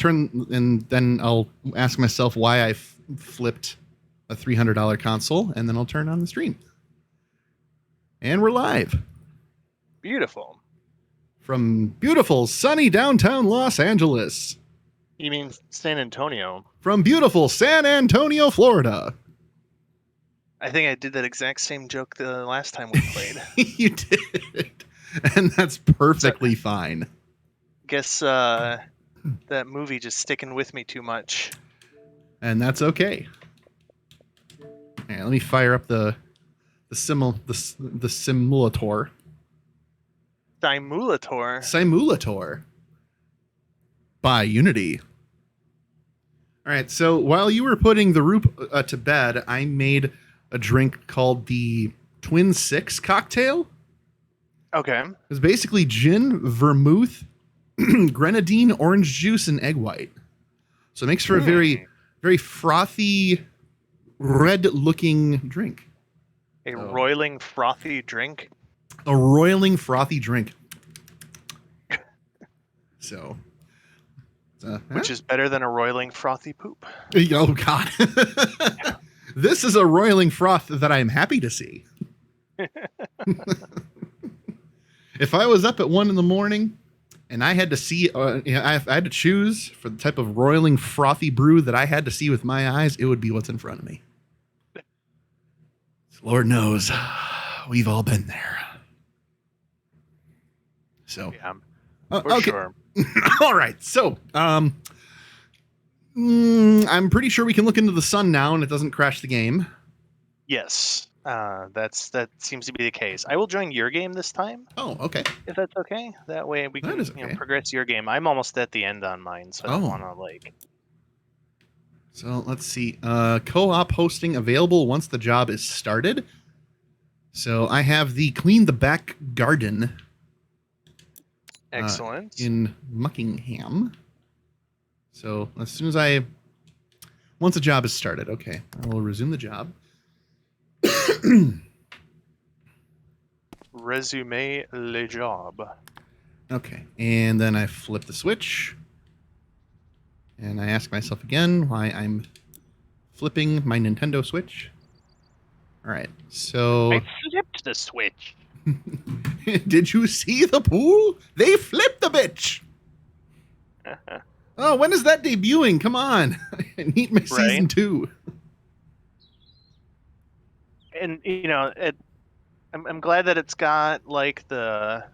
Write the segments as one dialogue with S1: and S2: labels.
S1: then I'll ask myself why I flipped a $300 console, and then I'll turn on the stream. And we're live.
S2: Beautiful.
S1: From beautiful, sunny downtown Los Angeles.
S2: You mean San Antonio?
S1: From beautiful San Antonio, Florida.
S2: I think I did that exact same joke the last time we played.
S1: You did. And that's perfectly fine.
S2: Guess that movie just sticking with me too much.
S1: And that's okay. All right, let me fire up the simulator. Simulator by Unity. All right, so while you were putting the Roop to bed, I made a drink called the Twin Six cocktail.
S2: Okay.
S1: It's basically gin, vermouth, grenadine, orange juice, and egg white. So it makes for a very, very frothy, red-looking drink.
S2: A roiling, frothy drink?
S1: A roiling, frothy drink. So...
S2: which is better than a roiling, frothy poop.
S1: Oh, God. This is a roiling froth that I am happy to see. If I was up at 1 a.m. and I had to see, I had to choose for the type of roiling, frothy brew that I had to see with my eyes, it would be what's in front of me. Lord knows, we've all been there. So,
S2: yeah,
S1: for okay.
S2: Sure.
S1: All right, so I'm pretty sure we can look into the sun now, and it doesn't crash the game.
S2: Yes, that seems to be the case. I will join your game this time.
S1: Oh, okay.
S2: If that's okay, that way we can progress your game. I'm almost at the end on mine, so I don't want to
S1: So let's see. Co-op hosting available once the job is started. So I have the Clean the Back Garden.
S2: Excellent.
S1: In Muckingham. So as soon as once the job is started, okay, I will resume the job.
S2: Resume le job.
S1: Okay, and then I flip the switch. And I ask myself again why I'm flipping my Nintendo Switch. All right, so...
S2: I flipped the switch.
S1: Did you see the pool? They flipped the bitch. Oh, when is that debuting? Come on. I need my season 2.
S2: And, I'm glad that it's got, the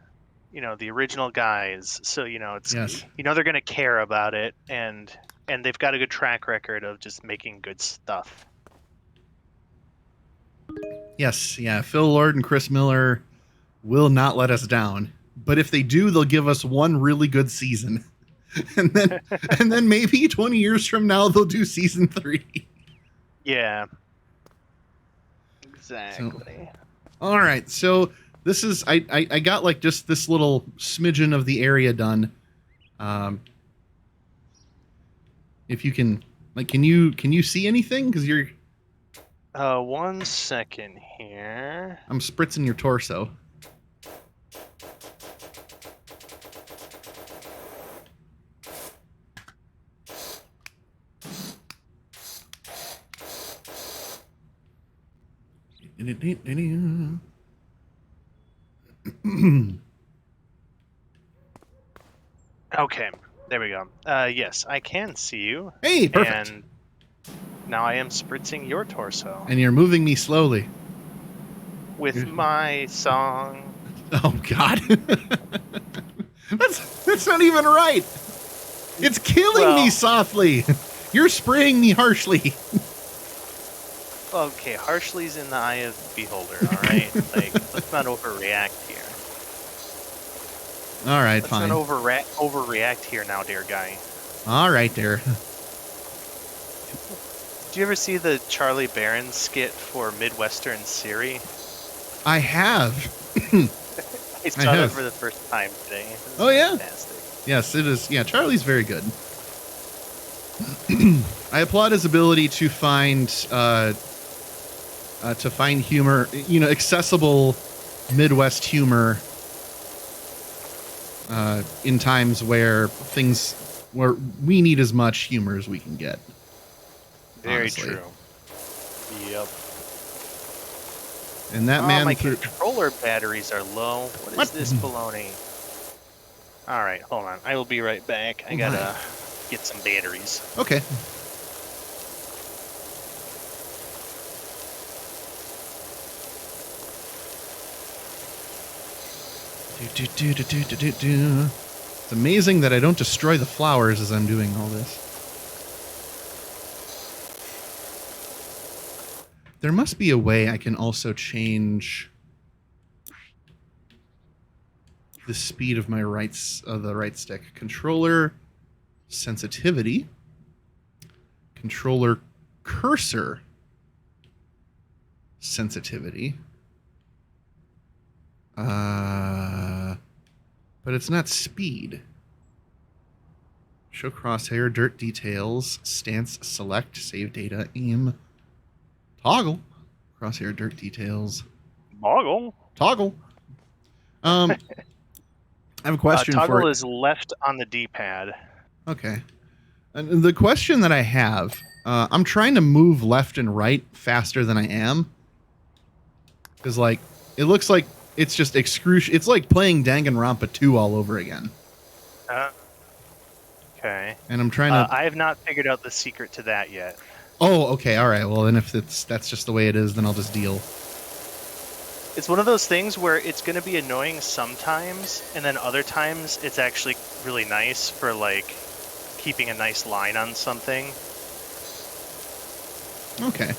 S2: original guys. So, it's,
S1: yes.
S2: They're going to care about it. And they've got a good track record of just making good stuff.
S1: Yes, yeah. Phil Lord and Chris Miller will not let us down. But if they do, they'll give us one really good season. and then maybe 20 years from now, they'll do season 3.
S2: Yeah. Exactly.
S1: So, all right. So this is, I got just this little smidgen of the area done. If you can, can you see anything? Because you're...
S2: 1 second here.
S1: I'm spritzing your torso.
S2: Okay, there we go. Yes, I can see you.
S1: Hey, perfect.
S2: And now I am spritzing your torso.
S1: And you're moving me slowly.
S2: With my song.
S1: Oh, God. That's not even right. It's killing me softly. You're spraying me harshly.
S2: Okay, harshly's in the eye of the beholder, all right? Let's not overreact here.
S1: All right,
S2: let's
S1: fine.
S2: Let's not overreact here now, dear guy.
S1: All right, dear.
S2: Did you ever see the Charlie Barron skit for Midwestern Siri?
S1: I have.
S2: I saw it for the first time today.
S1: Oh, yeah?
S2: Fantastic.
S1: Yes, it is. Yeah, Charlie's very good. I applaud his ability to find humor, accessible Midwest humor in times where things we need as much humor as we can get.
S2: Very
S1: honestly.
S2: true. Yep.
S1: And that
S2: my controller batteries are low. What is this baloney? All right, hold on. I will be right back. I gotta get some batteries.
S1: Okay. It's amazing that I don't destroy the flowers as I'm doing all this. There must be a way I can also change the speed of my the right stick. Controller sensitivity. Controller cursor sensitivity. But it's not speed. Show crosshair, dirt details, stance, select, save data, aim, toggle, crosshair, dirt details, toggle. I have a question for
S2: toggle is left on the D-pad.
S1: Okay. And the question that I have, I'm trying to move left and right faster than I am. Because, like, it looks like it's just excruciating. It's like playing Danganronpa 2 all over again.
S2: Okay.
S1: And I'm trying to...
S2: I have not figured out the secret to that yet.
S1: Oh, okay, all right. Well, then if that's just the way it is, then I'll just deal.
S2: It's one of those things where it's going to be annoying sometimes, and then other times it's actually really nice for, like, keeping a nice line on something.
S1: Okay.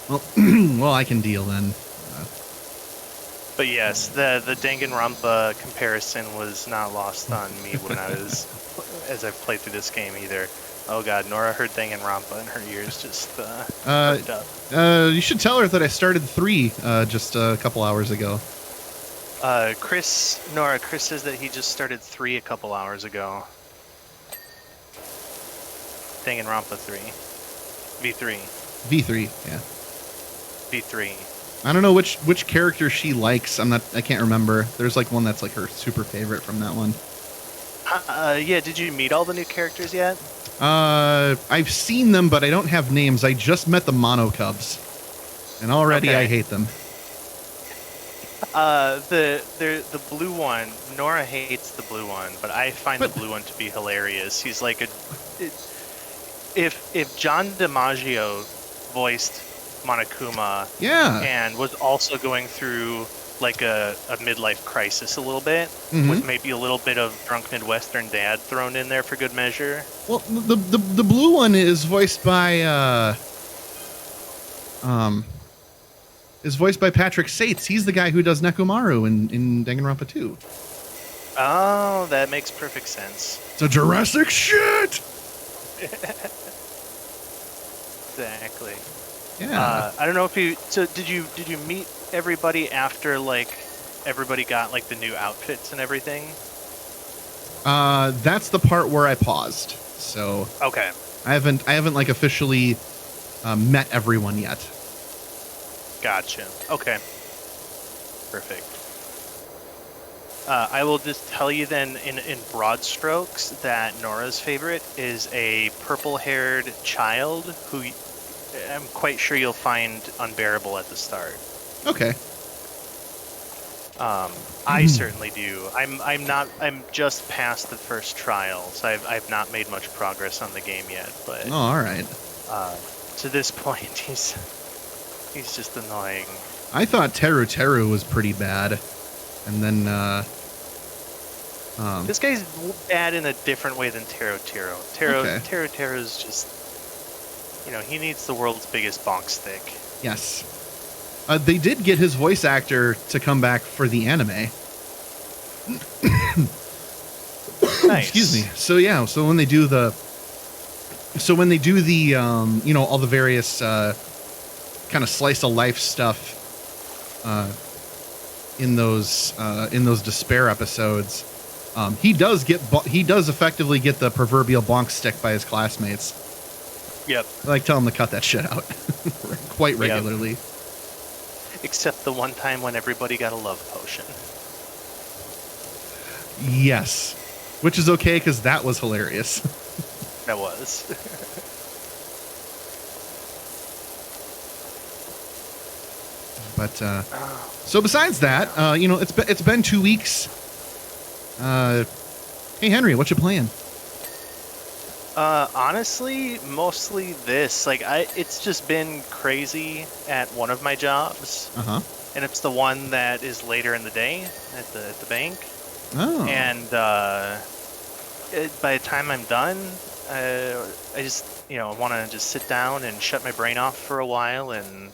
S1: Well, well, I can deal then.
S2: But yes, the Danganronpa comparison was not lost on me when as I've played through this game either. Oh god, Nora heard Danganronpa and her ears just perked up.
S1: You should tell her that I started 3 just a couple hours ago.
S2: Chris says that he just started 3 a couple hours ago. Danganronpa 3. V3.
S1: V3, yeah.
S2: V3.
S1: I don't know which character she likes. I can't remember. There's like one that's like her super favorite from that one.
S2: Yeah, did you meet all the new characters yet?
S1: I've seen them, but I don't have names. I just met the Mono Cubs, and already I hate them.
S2: The blue one, Nora hates the blue one, but I find the blue one to be hilarious. He's like if John DiMaggio voiced Monokuma, and was also going through like a midlife crisis a little bit, with maybe a little bit of drunk Midwestern dad thrown in there for good measure.
S1: Well, the blue one is voiced by Patrick Sates. He's the guy who does Nekomaru in Danganronpa 2.
S2: Oh, that makes perfect sense.
S1: So Jurassic shit.
S2: Exactly.
S1: Yeah.
S2: I don't know if you. So did you meet everybody after like everybody got like the new outfits and everything?
S1: That's the part where I paused. So
S2: okay.
S1: I haven't like officially met everyone yet.
S2: Gotcha. Okay. Perfect. I will just tell you then in broad strokes that Nora's favorite is a purple-haired child who I'm quite sure you'll find unbearable at the start.
S1: Okay.
S2: I certainly do. I'm just past the first trials. I've not made much progress on the game yet, but
S1: all right.
S2: To this point, he's just annoying.
S1: I thought Teru Teru was pretty bad, and then
S2: this guy's bad in a different way than Teru Teru. Teru Teru's just, he needs the world's biggest bonk stick.
S1: Yes. They did get his voice actor to come back for the anime.
S2: Nice.
S1: Excuse me. So yeah, so when they do the all the various kind of slice of life stuff in those despair episodes, he does effectively get the proverbial bonk stick by his classmates.
S2: Yep.
S1: I like tell him to cut that shit out quite regularly.
S2: Yep. Except the one time when everybody got a love potion.
S1: Yes. Which is okay, because that was hilarious.
S2: That was.
S1: But so besides that, it's been 2 weeks. Hey Henry, what you playing?
S2: Honestly, mostly this. It's just been crazy at one of my jobs. And it's the one that is later in the day at the bank.
S1: Oh.
S2: And by the time I'm done, I just want to just sit down and shut my brain off for a while and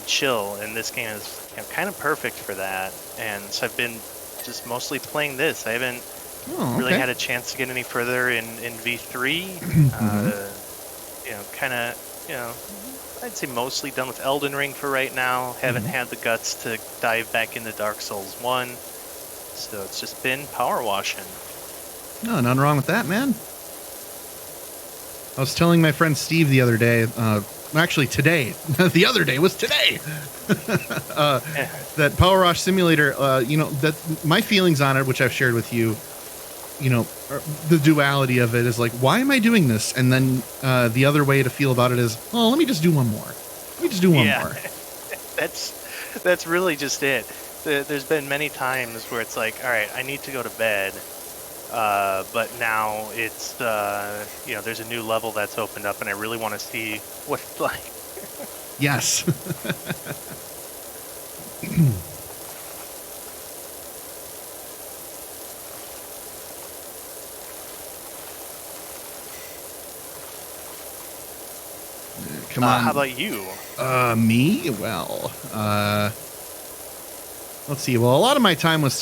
S2: chill. And this game is kind of perfect for that. And so I've been just mostly playing this. I haven't really had a chance to get any further in V3. I'd say mostly done with Elden Ring for right now. Haven't had the guts to dive back into Dark Souls 1. So it's just been power washing.
S1: No, nothing wrong with that, man. I was telling my friend Steve the other day, actually today, the other day was today, that Power Wash Simulator, that my feelings on it, which I've shared with you, the duality of it is like, why am I doing this? And then the other way to feel about it is, oh, let me just do one more. Let me just do one more.
S2: That's really just it. There's been many times where it's like, all right, I need to go to bed. But now it's, there's a new level that's opened up and I really want to see what it's like.
S1: Yes. Come on.
S2: How about you?
S1: Me? Well, let's see. Well, a lot of my time was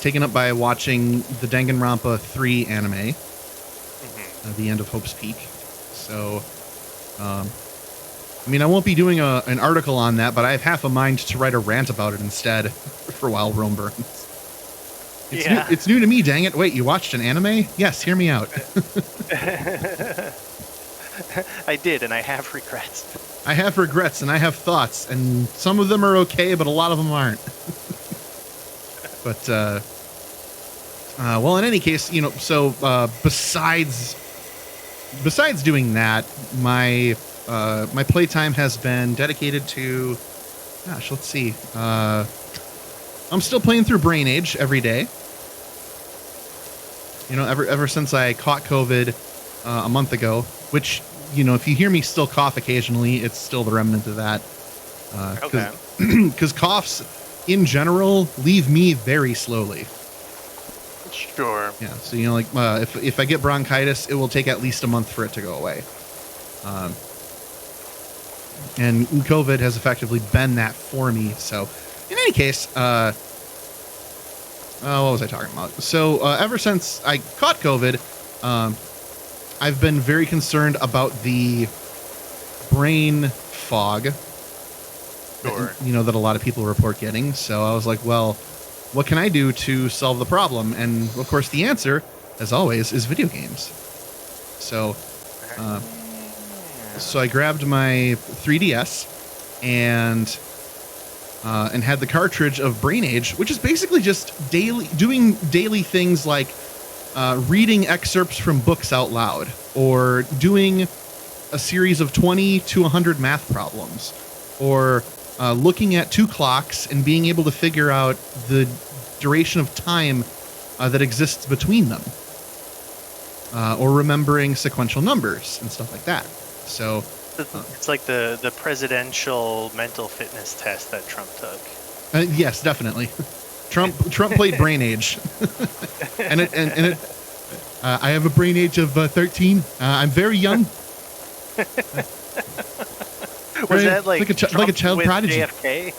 S1: taken up by watching the Danganronpa 3 anime, The End of Hope's Peak. So, I won't be doing an article on that, but I have half a mind to write a rant about it instead for While Rome Burns. It's new to me, dang it. Wait, you watched an anime? Yes, hear me out.
S2: I did, and I have regrets.
S1: I have regrets, and I have thoughts, and some of them are okay, but a lot of them aren't. But, well, in any case, so besides doing that, my playtime has been dedicated to, gosh, let's see. I'm still playing through Brain Age every day. Ever since I caught COVID a month ago, which, if you hear me still cough occasionally, it's still the remnant of that. Because coughs, in general, leave me very slowly.
S2: Sure.
S1: Yeah, so, if I get bronchitis, it will take at least a month for it to go away. And COVID has effectively been that for me. So, in any case, what was I talking about? So, ever since I caught COVID, I've been very concerned about the brain fog,
S2: sure,
S1: that a lot of people report getting. So I was like, well, what can I do to solve the problem? And of course, the answer, as always, is video games. So, I grabbed my 3DS and had the cartridge of Brain Age, which is basically just doing daily things like reading excerpts from books out loud, or doing a series of 20 to 100 math problems, or looking at two clocks and being able to figure out the duration of time that exists between them, or remembering sequential numbers and stuff like that. So
S2: it's like the presidential mental fitness test that Trump took.
S1: Yes, definitely. Trump played Brain Age, and it. I have a brain age of 13. I'm very young.
S2: Was that like
S1: a child prodigy?
S2: JFK?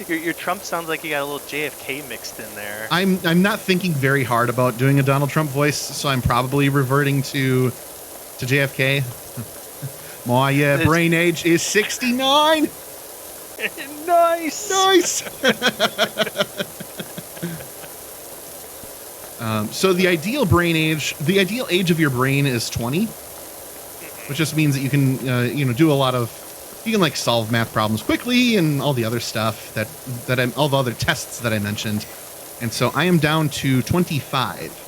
S2: Your Trump sounds like you got a little JFK mixed in there.
S1: I'm not thinking very hard about doing a Donald Trump voice, so I'm probably reverting to JFK. My brain age is 69.
S2: Nice.
S1: So the ideal age of your brain is 20, which just means that you can, do a lot of, you can like solve math problems quickly and all the other stuff all the other tests that I mentioned. And so I am down to 25.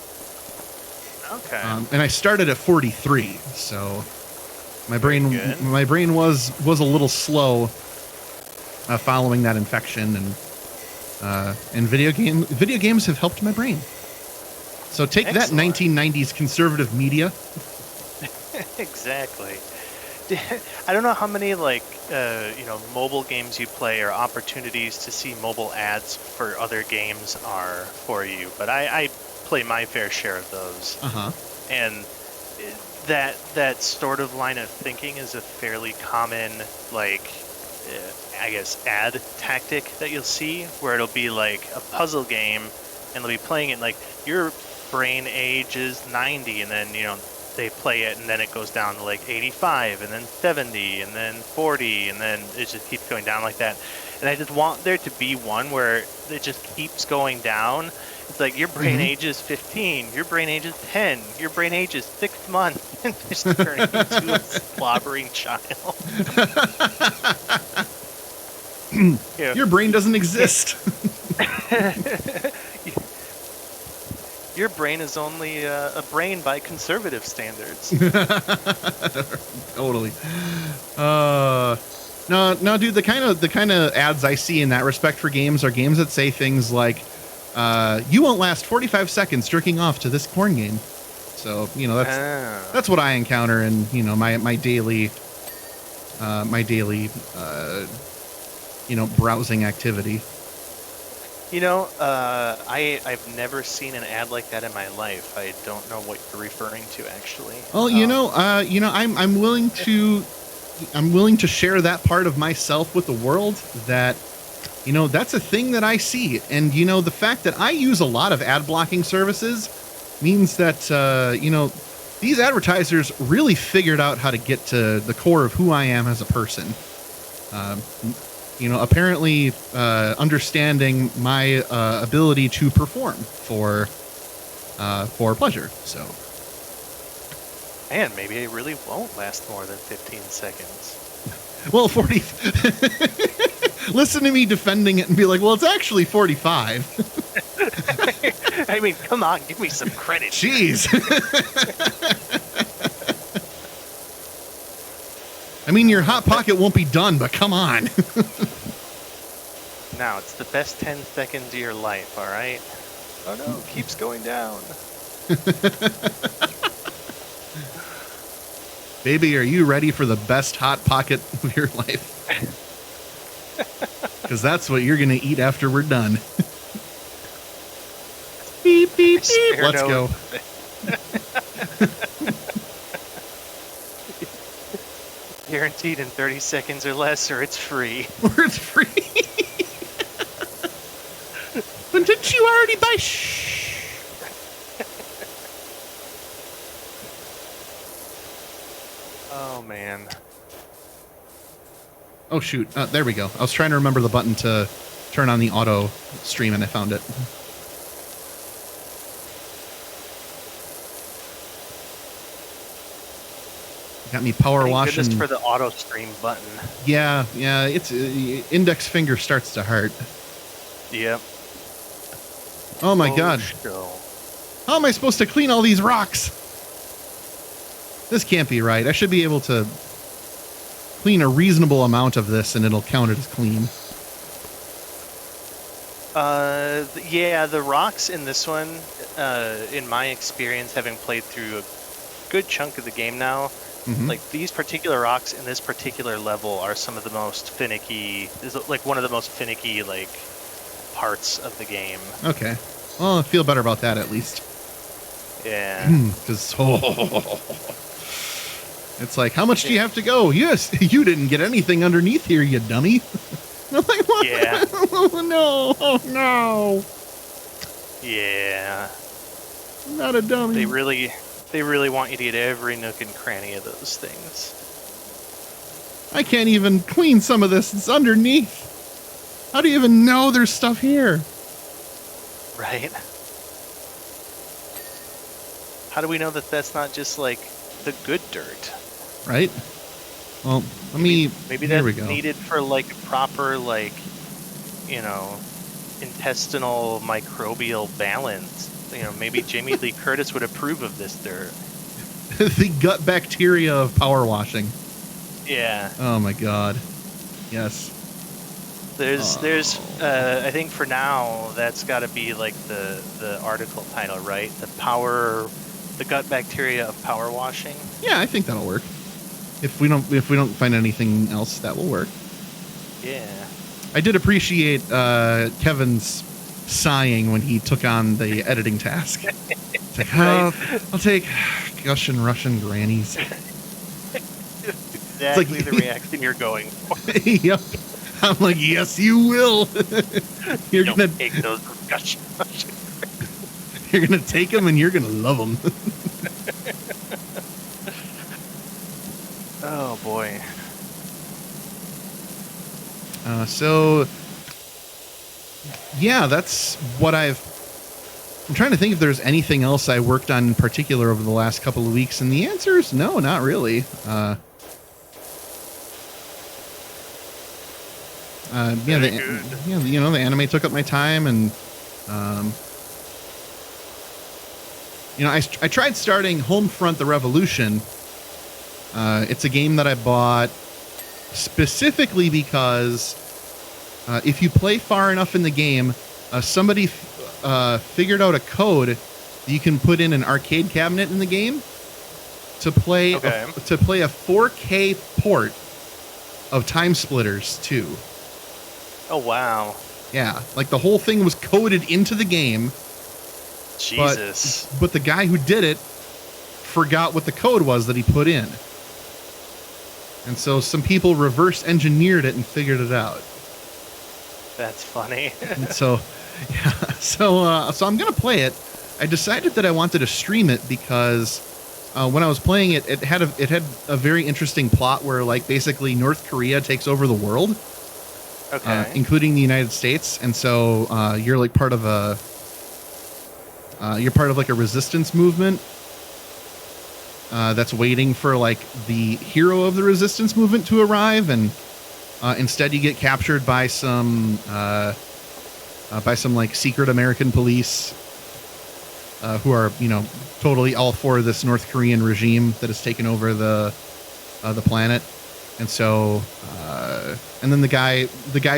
S2: Okay.
S1: And I started at 43, so my brain was a little slow following that infection, and video games have helped my brain. So take that, 1990s conservative media.
S2: Exactly. I don't know how many mobile games you play or opportunities to see mobile ads for other games are for you, but I play my fair share of those. And that sort of line of thinking is a fairly common, I guess, ad tactic that you'll see, where it'll be like a puzzle game, and they'll be playing it like your brain age is 90, and then they play it, and then it goes down to like 85, and then 70, and then 40, and then it just keeps going down like that. And I just want there to be one where it just keeps going down. It's like your brain age is 15, your brain age is 10, your brain age is 6 months, and just turning into a slobbering child.
S1: Your brain doesn't exist.
S2: Your brain is only a brain by conservative standards.
S1: Totally. No, dude. The kind of ads I see in that respect for games are games that say things like, "You won't last 45 seconds jerking off to this porn game." So that's what I encounter in my daily browsing activity.
S2: I've never seen an ad like that in my life. I don't know what you're referring to, actually.
S1: Well, I'm willing to share that part of myself with the world, that that's a thing that I see. And the fact that I use a lot of ad blocking services means that these advertisers really figured out how to get to the core of who I am as a person. Apparently understanding my ability to perform for pleasure. So,
S2: and maybe it really won't last more than 15 seconds.
S1: Well, 40. Listen to me defending it and be like, well, it's actually 45.
S2: I mean, come on, give me some credit.
S1: Jeez. I mean, your Hot Pocket won't be done, but come on.
S2: Now, it's the best 10 seconds of your life, all right? Oh, no, it keeps going down.
S1: Baby, are you ready for the best Hot Pocket of your life? Because that's what you're going to eat after we're done. Beep, beep, beep. Let's go.
S2: Guaranteed in 30 seconds or less, or it's free.
S1: Or it's free. But didn't you already buy? Shh.
S2: Oh, man.
S1: Oh, shoot. There we go. I was trying to remember the button to turn on the auto stream, and I found it. Got me power washing.
S2: Just for the auto stream button.
S1: Yeah. It's index finger starts to hurt.
S2: Yep.
S1: Oh my God. How am I supposed to clean all these rocks? This can't be right. I should be able to clean a reasonable amount of this, and it'll count it as clean.
S2: Yeah, the rocks in this one, in my experience, having played through a good chunk of the game now, like these particular rocks in this particular level are some of the most finicky, is like one of the most finicky parts of the game.
S1: Okay. Well, I feel better about that at least.
S2: Yeah.
S1: Because it's like, how much do you have to go? Yes, you didn't get anything underneath here, you dummy. I'm like, what?
S2: Yeah.
S1: Oh no.
S2: Yeah.
S1: I'm not a dummy.
S2: They really want you to get every nook and cranny of those things.
S1: I can't even clean some of this. It's underneath. How do you even know there's stuff here?
S2: Right. How do we know that that's not just like the good dirt?
S1: Right. Well, let me.
S2: Maybe
S1: here
S2: that's
S1: we go.
S2: needed for like proper intestinal microbial balance. Maybe Jamie Lee Curtis would approve of this dirt.
S1: The gut bacteria of power washing.
S2: Yeah.
S1: Oh my god. Yes.
S2: There's I think for now that's got to be like the article title, right? The gut bacteria of power washing.
S1: Yeah, I think that'll work. If we don't find anything else, that will work.
S2: Yeah. I
S1: did appreciate Kevin's sighing when he took on the editing task. It's like, I'll take Gush and Russian grannies.
S2: Exactly the reaction you're going for.
S1: Yep. I'm like, yes, you will. You're gonna
S2: take those Gush.
S1: You're gonna take them and you're gonna love them.
S2: Oh boy.
S1: So yeah, that's what I'm trying to think if there's anything else I worked on in particular over the last couple of weeks, and the answer is no, not really. The anime took up my time, and I tried starting Homefront: The Revolution. It's a game that I bought specifically because if you play far enough in the game, somebody figured out a code that you can put in an arcade cabinet in the game to play a 4K port of Time Splitters 2.
S2: Oh wow!
S1: Yeah, like the whole thing was coded into the game.
S2: Jesus!
S1: But the guy who did it forgot what the code was that he put in. And so some people reverse engineered it and figured it out.
S2: That's funny.
S1: So I'm going to play it. I decided that I wanted to stream it because when I was playing it, it had a very interesting plot where like basically North Korea takes over the world.
S2: Okay.
S1: Including the United States. And so you're like part of a resistance movement. That's waiting for like the hero of the resistance movement to arrive, and instead you get captured by some like secret American police who are totally all for this North Korean regime that has taken over the planet. And so and then the guy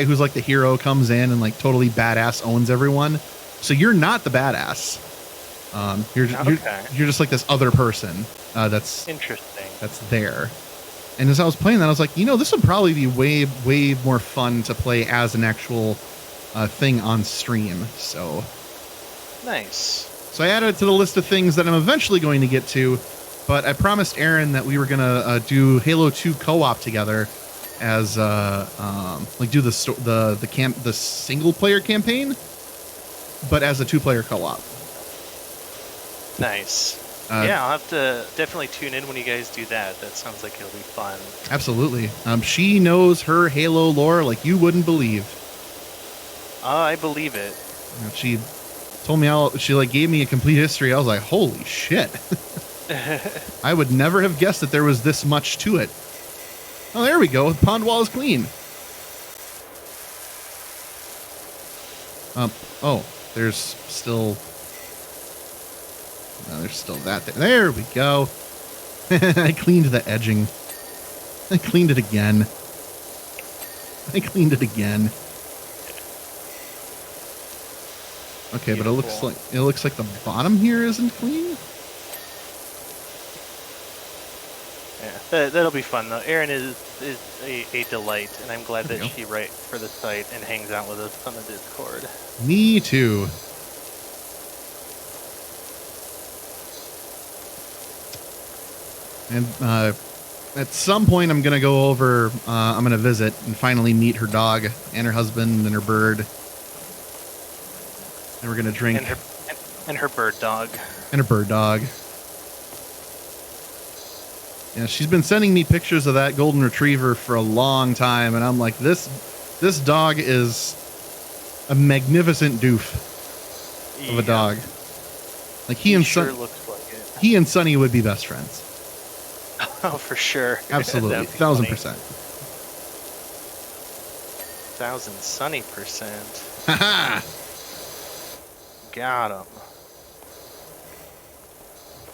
S1: who's like the hero comes in and like totally badass owns everyone. So you're not the badass. You're just like this other person that's
S2: interesting.
S1: That's there. And as I was playing that, I was like, this would probably be way more fun to play as an actual thing on stream. So
S2: nice.
S1: So I added it to the list of things that I'm eventually going to get to, but I promised Aaron that we were gonna do Halo 2 co-op together as do the single player campaign, but as a 2-player co-op.
S2: Nice. Yeah, I'll have to definitely tune in when you guys do that. That sounds like it'll be fun.
S1: Absolutely. She knows her Halo lore like you wouldn't believe.
S2: I believe it.
S1: She told me she like gave me a complete history. I was like, holy shit. I would never have guessed that there was this much to it. Oh, there we go. The pond wall is clean. There's still that there. There we go. I cleaned the edging. I cleaned it again. Okay, beautiful. But it looks like the bottom here isn't clean.
S2: Yeah, that'll be fun though. Erin is a delight, and I'm glad that she writes for the site and hangs out with us on the Discord.
S1: Me too. And at some point, I'm going to go over, I'm going to visit and finally meet her dog and her husband and her bird. And we're going to drink.
S2: And her bird dog.
S1: And her bird dog. Yeah, she's been sending me pictures of that golden retriever for a long time. And I'm like, this dog is a magnificent doof of a dog. Like he and Sunny would be best friends.
S2: Oh, for sure.
S1: Absolutely. 1000%.
S2: 1000 sunny %.
S1: Haha!
S2: Got him.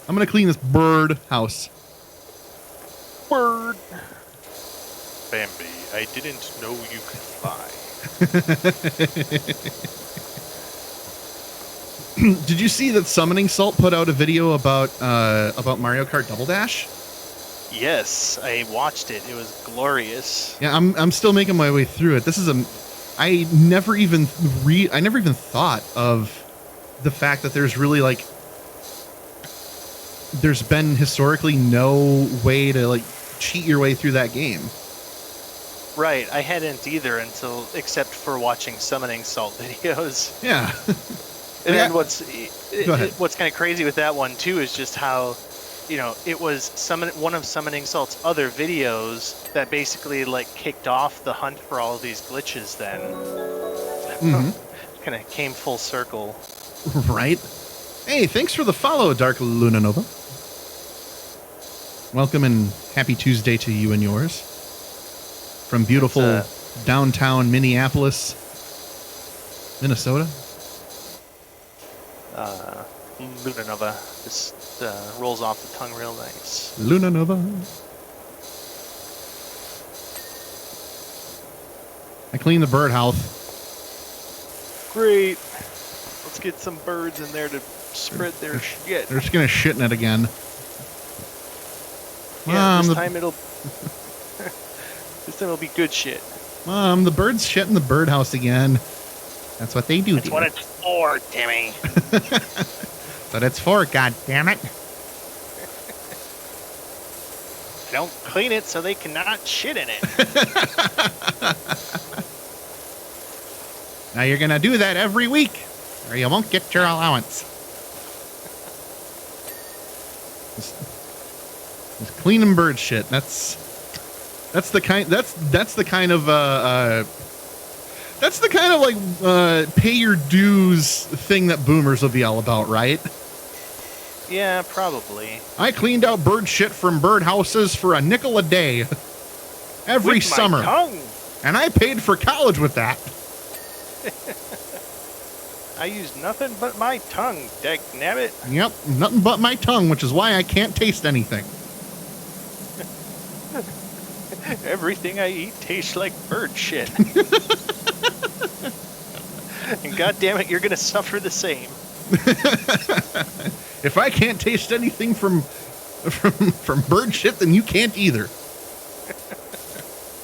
S1: I'm gonna clean this bird house.
S2: Bird. Bambi, I didn't know you could fly.
S1: Did you see that Summoning Salt put out a video about Mario Kart Double Dash?
S2: Yes, I watched it. It was glorious.
S1: Yeah, I'm still making my way through it. This is I never even thought of the fact that there's really there's been historically no way to cheat your way through that game.
S2: Right, I hadn't either except for watching Summoning Salt videos.
S1: Yeah.
S2: And then what's kind of crazy with that one too is just how, it was one of Summoning Salt's other videos that basically kicked off the hunt for all of these glitches. Then, kind of came full circle.
S1: Right. Hey, thanks for the follow, Dark Luna Nova. Welcome and happy Tuesday to you and yours. From beautiful downtown Minneapolis, Minnesota.
S2: Luna Nova just rolls off the tongue real nice.
S1: Luna Nova. I cleaned the birdhouse.
S2: Great. Let's get some birds in there to spread their shit.
S1: They're just gonna shit in it again.
S2: Yeah, this time it'll be good shit.
S1: Mom, the birds shit in the birdhouse again. That's what they do.
S2: That's what it's for, Timmy.
S1: That's what it's for, God damn it.
S2: Don't clean it so they cannot shit in it.
S1: Now you're gonna do that every week, or you won't get your allowance. Just cleaning bird shit. That's the kind of pay your dues thing that boomers will be all about, right?
S2: Yeah, probably.
S1: I cleaned out bird shit from bird houses for a nickel a day every summer.
S2: Tongue.
S1: And I paid for college with that.
S2: I used nothing but my tongue, dagnabbit.
S1: Yep, nothing but my tongue, which is why I can't taste anything.
S2: Everything I eat tastes like bird shit. And God damn it, you're gonna suffer the same.
S1: If I can't taste anything from bird shit, then you can't either.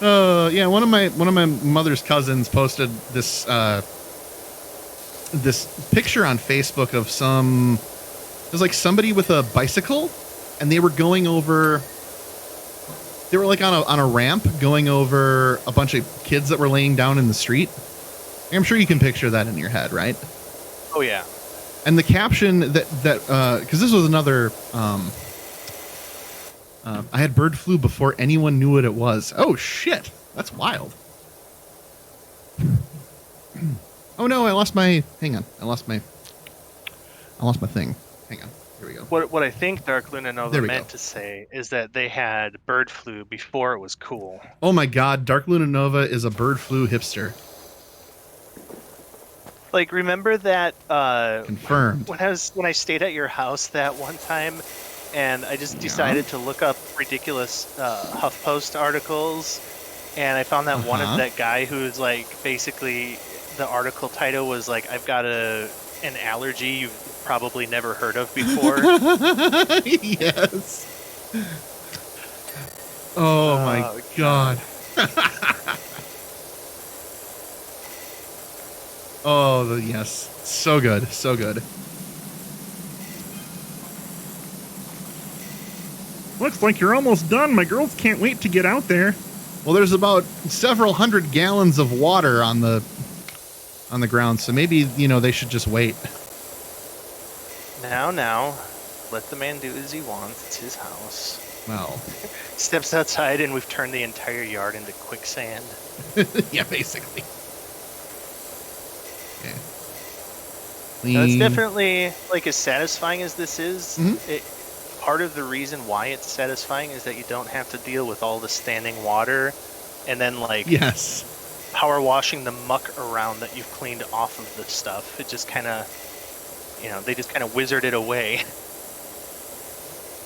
S1: Yeah, one of my mother's cousins posted this this picture on Facebook of it was somebody with a bicycle, and they were going over. They were on a ramp going over a bunch of kids that were laying down in the street. I'm sure you can picture that in your head, right?
S2: Oh yeah.
S1: And the caption because this was another, I had bird flu before anyone knew what it was. Oh shit, that's wild. Oh no, I lost my thing. Hang on. Here we go.
S2: What I think Dark Luna Nova meant to say is that they had bird flu before it was cool.
S1: Oh my god, Dark Luna Nova is a bird flu hipster.
S2: Remember that
S1: confirmed
S2: when I stayed at your house that one time, and I just decided to look up ridiculous HuffPost articles, and I found that one of that guy who's basically the article title was I've got an allergy you've probably never heard of before.
S1: Yes. Oh my god. Oh, yes. So good. So good. Looks like you're almost done. My girls can't wait to get out there. Well, there's about several hundred gallons of water on the ground, so maybe, they should just wait.
S2: Now, let the man do as he wants. It's his house.
S1: Well.
S2: Steps outside and we've turned the entire yard into quicksand.
S1: Yeah, basically. Yeah.
S2: No, it's definitely, as satisfying as this is, part of the reason why it's satisfying is that you don't have to deal with all the standing water and then,
S1: yes.
S2: power washing the muck around that you've cleaned off of the stuff. It just kind of, they just kind of wizard it away.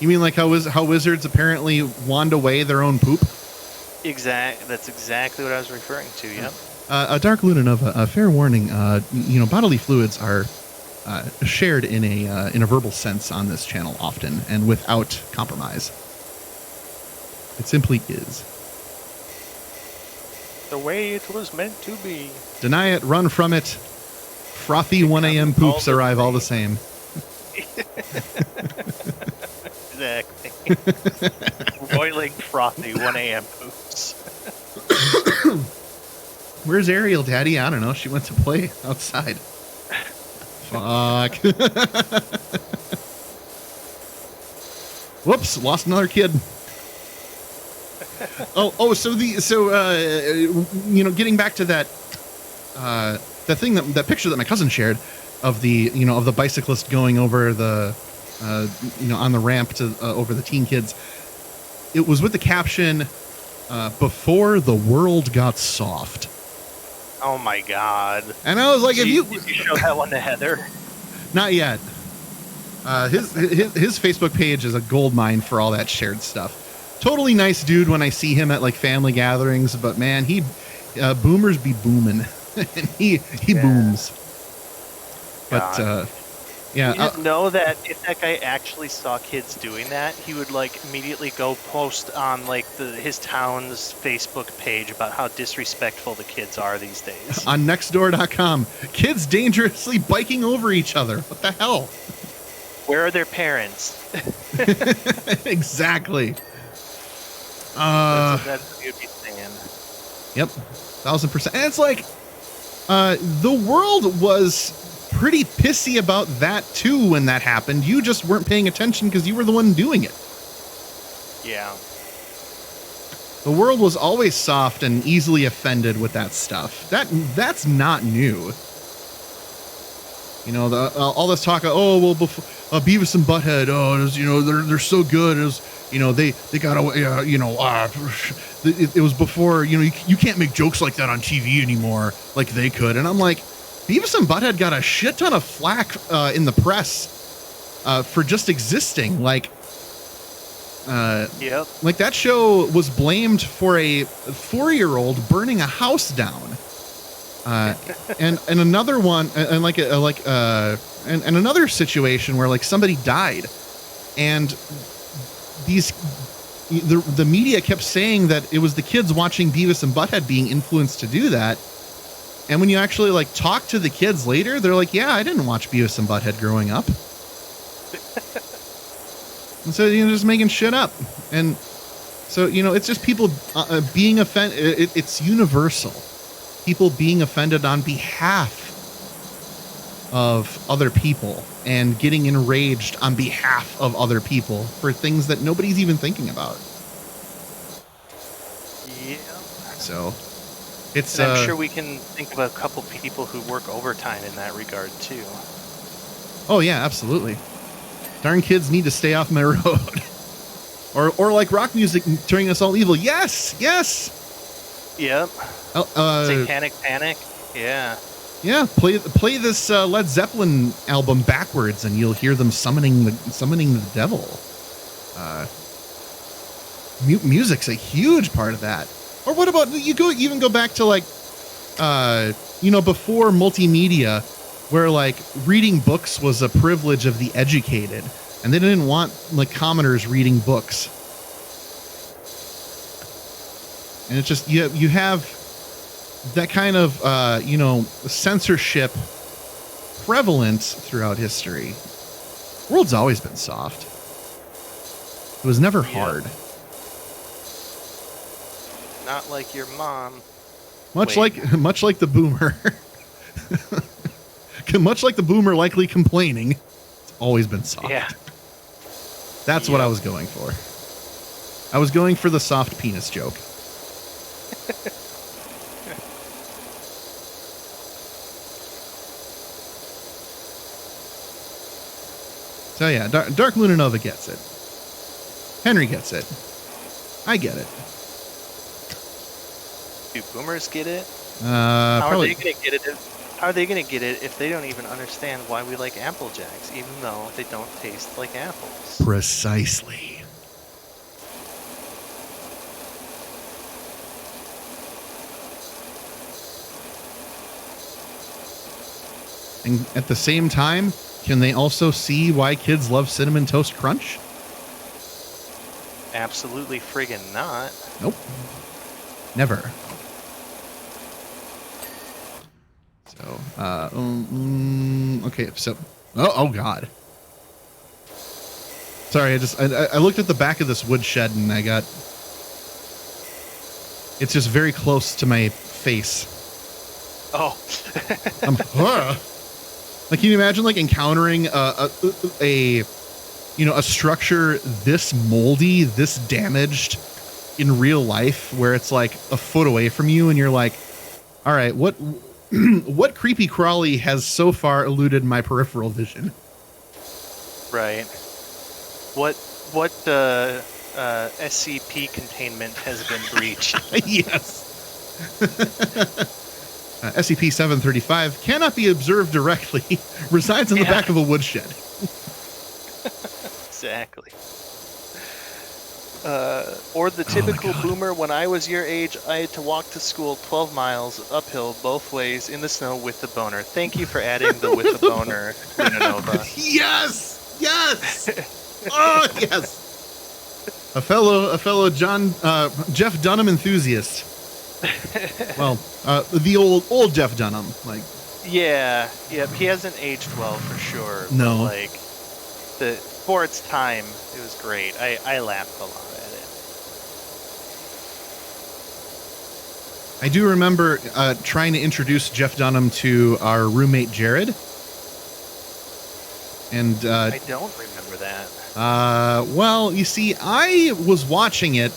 S1: You mean like how wizards apparently wand away their own poop?
S2: That's exactly what I was referring to. Yep.
S1: Dark Lunanova, a fair warning. Bodily fluids are shared in a verbal sense on this channel often and without compromise. It simply is.
S2: The way it was meant to be.
S1: Deny it, run from it. Frothy 1 a.m. poops arrive all the same.
S2: Exactly. Boiling frothy 1 a.m. poops.
S1: Where's Ariel, Daddy? I don't know. She went to play outside. Fuck. Whoops, lost another kid. Getting back to that that picture that my cousin shared of the bicyclist going over the on the ramp to over the teen kids. It was with the caption, "Before the world got soft."
S2: Oh my God!
S1: And I was like,
S2: did you show that one to Heather?
S1: Not yet. His Facebook page is a gold mine for all that shared stuff. Totally nice dude when I see him at like family gatherings, but man, he boomers be booming, and he booms. But
S2: you just know that if that guy actually saw kids doing that, he would like immediately go post on like his town's Facebook page about how disrespectful the kids are these days.
S1: On nextdoor.com, kids dangerously biking over each other. What the hell?
S2: Where are their parents?
S1: Exactly.
S2: That's what you'd be saying.
S1: Yep, 1000%. And it's like, the world was pretty pissy about that too when that happened. You just weren't paying attention because you were the one doing it.
S2: Yeah.
S1: The world was always soft and easily offended with that stuff. That's not new. All this talk of, Beavis and Butthead, they're so good. It was, they got away, it was before, you can't make jokes like that on TV anymore like they could. And I'm like, Beavis and Butthead got a shit ton of flack in the press for just existing. Like that show was blamed for a 4-year-old burning a house down. And another one, and another situation where like somebody died, and the media kept saying that it was the kids watching Beavis and Butthead being influenced to do that. And when you actually like talk to the kids later, they're like, "Yeah, I didn't watch Beavis and Butthead growing up." And so just making shit up, and so it's just people being offended. It's universal. People being offended on behalf of other people and getting enraged on behalf of other people for things that nobody's even thinking about.
S2: Yeah.
S1: So it's.
S2: And I'm sure we can think of a couple people who work overtime in that regard too.
S1: Oh yeah, absolutely. Darn kids need to stay off my road. or like rock music turning us all evil. Yes.
S2: Yep. Satanic Panic. Yeah.
S1: Yeah. Play this Led Zeppelin album backwards, and you'll hear them summoning the devil. Music's a huge part of that. Or what about even go back to like, before multimedia, where like reading books was a privilege of the educated, and they didn't want like commoners reading books. And it's just you have that kind of censorship prevalent throughout history. The world's always been soft. It was never hard.
S2: Not like your mom.
S1: Much like the boomer. Much like the boomer likely complaining. It's always been soft.
S2: Yeah.
S1: That's what I was going for. I was going for the soft penis joke. So yeah, Dark Lunanova gets it. Henry gets it. I get it.
S2: Do boomers get it? How
S1: Probably.
S2: are they going to get it? How are they going to get it if they don't even understand why we like Apple Jacks, even though they don't taste like apples?
S1: Precisely. And at the same time, can they also see why kids love Cinnamon Toast Crunch?
S2: Absolutely friggin' not.
S1: Nope. Never. So, okay, so, oh God. Sorry, I looked at the back of this woodshed and it's just very close to my face.
S2: Oh.
S1: Like, can you imagine like encountering a structure this moldy, this damaged in real life, where it's like a foot away from you, and you're like, all right, what creepy crawly has so far eluded my peripheral vision?
S2: Right. What SCP containment has been breached?
S1: Yes. SCP-735 cannot be observed directly, resides in the back of a woodshed.
S2: Exactly. Or the typical boomer, when I was your age, I had to walk to school 12 miles uphill both ways in the snow with the boner. Thank you for adding the with the boner, Luna Nova.
S1: Yes! Yes! Oh, yes! A fellow Jeff Dunham enthusiast. Well, the old Jeff Dunham, like.
S2: Yeah, he hasn't aged well for sure.
S1: No,
S2: like for its time, it was great. I laughed a lot at it.
S1: I do remember trying to introduce Jeff Dunham to our roommate Jared, and
S2: I don't remember that.
S1: Well, you see, I was watching it.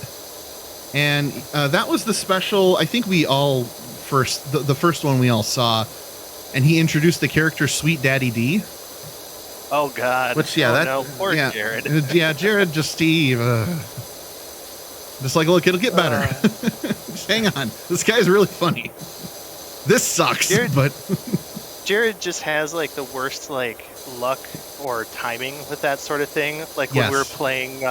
S1: And that was the special, I think we all the first one we all saw, and he introduced the character Sweet Daddy D.
S2: Oh God!
S1: Which
S2: poor Jared.
S1: Yeah, Jared just like, look, it'll get better. Just hang on, this guy's really funny. This sucks, but
S2: Jared just has like the worst like luck or timing with that sort of thing. Like when we were playing.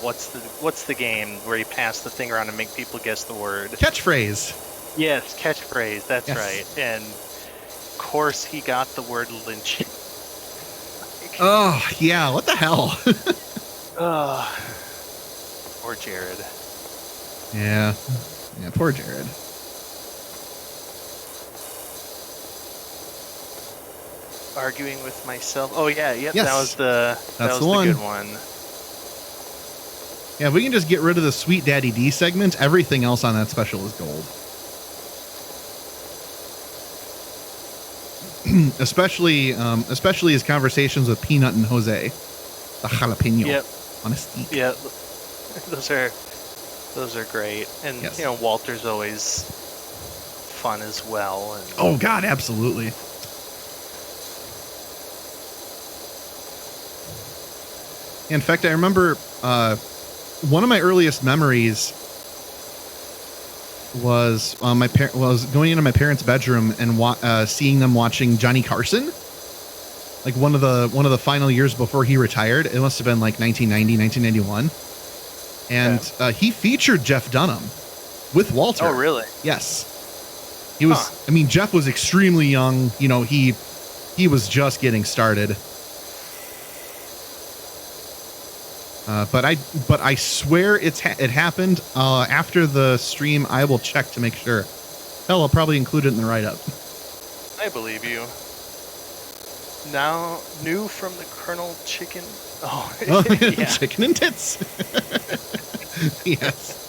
S2: What's the game where you pass the thing around and make people guess the word?
S1: Catchphrase.
S2: Yes, catchphrase. That's right. And of course, he got the word lynch.
S1: Oh yeah, what the hell?
S2: Poor Jared.
S1: Yeah, poor Jared.
S2: Arguing with myself. Oh yeah, yep.
S1: Yes.
S2: That was the good one.
S1: Yeah, if we can just get rid of the Sweet Daddy D segment, everything else on that special is gold. especially his conversations with Peanut and Jose, the jalapeno on a steak.
S2: Yeah, those are great, and Walter's always fun as well. And
S1: oh God, absolutely. In fact, I remember one of my earliest memories was going into my parents' bedroom and seeing them watching Johnny Carson, like one of the final years before he retired. It must have been like 1990, 1991, and he featured Jeff Dunham with Walter.
S2: Oh, really?
S1: Yes, he was. I mean, Jeff was extremely young. He was just getting started. But I swear it happened after the stream. I will check to make sure. Hell, I'll probably include it in the write-up.
S2: I believe you. Now, new from the Colonel Chicken. Oh,
S1: yeah. Chicken and tits. Yes.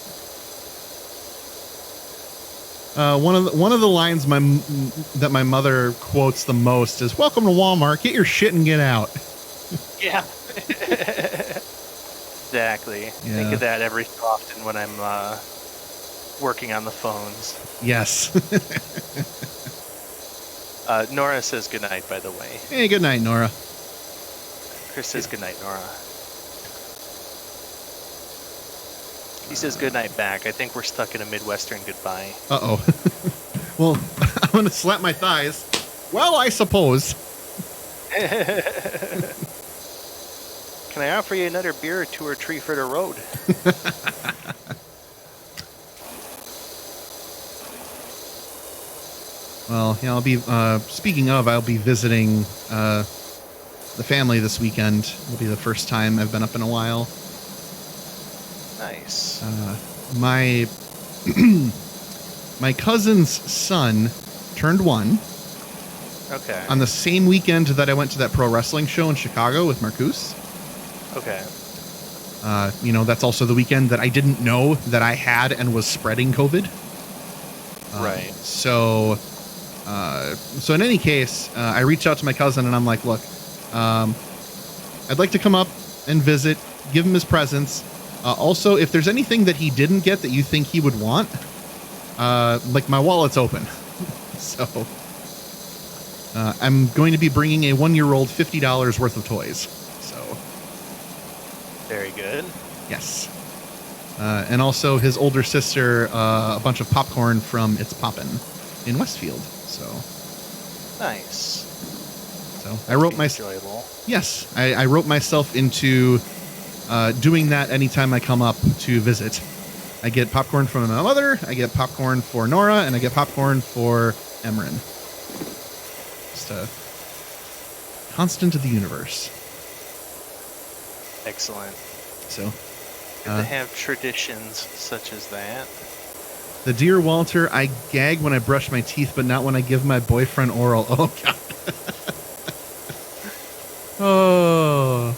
S1: One of the lines that my mother quotes the most is, "Welcome to Walmart. Get your shit and get out."
S2: Yeah. Exactly. Yeah. Think of that every so often when I'm working on the phones.
S1: Yes.
S2: Nora says goodnight, by the way.
S1: Hey, good night, Nora.
S2: Chris says goodnight, Nora. He says goodnight back. I think we're stuck in a Midwestern goodbye.
S1: Uh-oh. Well, I'm going to slap my thighs. Well, I suppose.
S2: Can I offer you another beer or two or three for the road?
S1: Well, yeah, I'll be, speaking of, I'll be visiting, the family this weekend. It'll be the first time I've been up in a while.
S2: Nice.
S1: My, my cousin's son turned 1.
S2: Okay.
S1: On the same weekend that I went to that pro wrestling show in Chicago with Marcus.
S2: Okay.
S1: That's also the weekend that I didn't know that I had and was spreading COVID.
S2: Right.
S1: So in any case, I reached out to my cousin and I'm like, look, I'd like to come up and visit, give him his presents. Also, if there's anything that he didn't get that you think he would want, like my wallet's open. So I'm going to be bringing a 1-year-old $50 worth of toys. So
S2: very good.
S1: Yes. And also his older sister, a bunch of popcorn from It's Poppin' in Westfield. So
S2: nice.
S1: So I wrote
S2: enjoyable.
S1: Yes, I wrote myself into doing that anytime I come up to visit. I get popcorn from my mother, I get popcorn for Nora, and I get popcorn for Emran. Just a constant of the universe.
S2: Excellent.
S1: So
S2: good to have traditions such as that.
S1: The Dear Walter, I gag when I brush my teeth, but not when I give my boyfriend oral. Oh, God. Oh.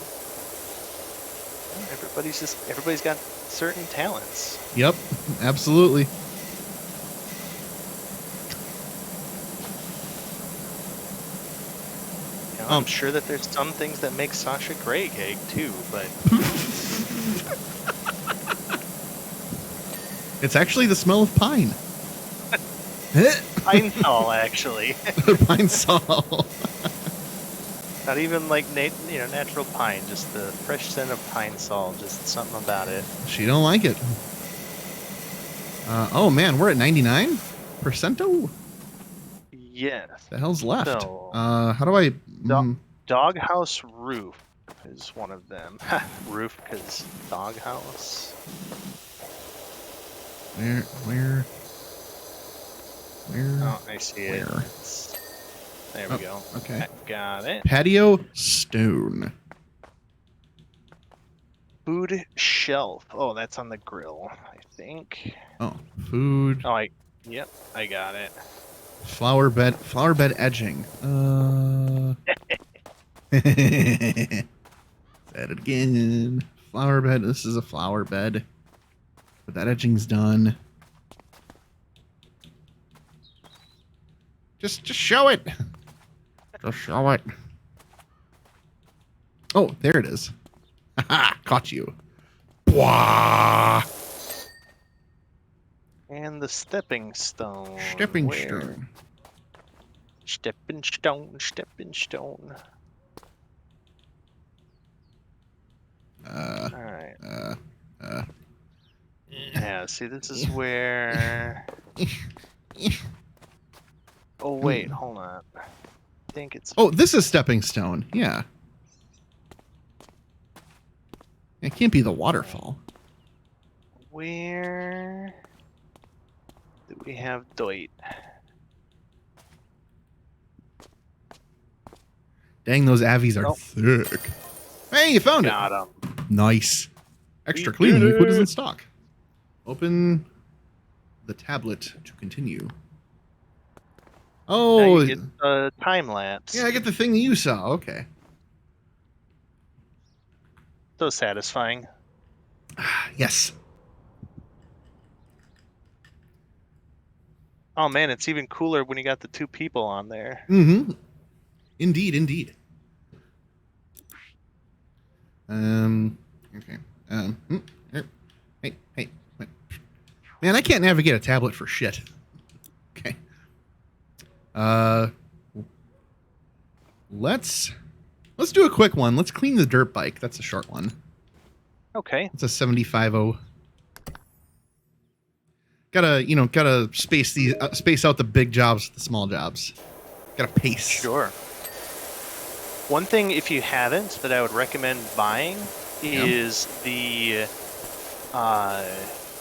S2: Everybody's got certain talents.
S1: Yep, absolutely.
S2: I'm sure that there's some things that make Sasha great gag too, but
S1: it's actually the smell of pine.
S2: Pine sol, actually.
S1: Pine sol.
S2: Not even like natural pine, just the fresh scent of pine sol, just something about it.
S1: She don't like it. Oh man, we're at 99%.
S2: Yes.
S1: The hell's left?
S2: So,
S1: how do I?
S2: Doghouse roof is one of them. Roof because doghouse.
S1: Where?
S2: Oh, I see it. There we go.
S1: Okay.
S2: Got it.
S1: Patio stone.
S2: Food shelf. Oh, that's on the grill, I think.
S1: Oh, food.
S2: Oh, yep, I got it.
S1: Flower bed edging. Said it again. Flower bed. This is a flower bed. But that edging's done. Just show it. Just show it. Oh, there it is. Haha, caught you. Bwah.
S2: And the stepping stone.
S1: Stepping stone.
S2: Stepping stone, stepping stone. Alright. Yeah, see, this is where... Oh, wait, hold on. I think it's...
S1: Oh, this is stepping stone. Yeah. It can't be the waterfall.
S2: Where do we have Doit?
S1: Dang, those Avies are thick. Hey, you found it.
S2: Got him.
S1: Nice. Extra cleaning liquid is in stock. Open the tablet to continue. Oh,
S2: now you get the time lapse.
S1: Yeah, I get the thing that you saw. Okay.
S2: So satisfying.
S1: Yes.
S2: Oh man, it's even cooler when you got the 2 people on there.
S1: Mm-hmm. Indeed, indeed. Okay. Hey. Man, I can't navigate a tablet for shit. Okay. Let's do a quick one. Let's clean the dirt bike. That's a short one.
S2: Okay.
S1: It's a 75-0. Gotta space out the big jobs with the small jobs. Gotta pace.
S2: Sure. One thing, if you haven't, that I would recommend buying is the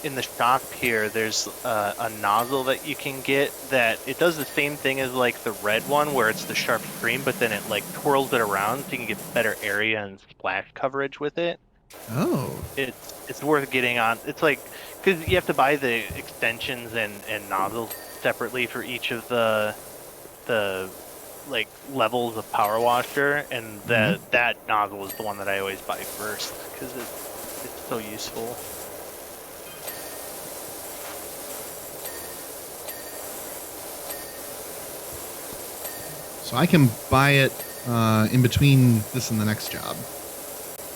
S2: in the shop here. There's a nozzle that you can get that it does the same thing as like the red one, where it's the sharp stream, but then it like twirls it around so you can get better area and splash coverage with it.
S1: Oh.
S2: It's worth getting on. It's like, because you have to buy the extensions and nozzles separately for each of the like levels of power washer, and that nozzle is the one that I always buy first because it's so useful.
S1: So I can buy it in between this and the next job.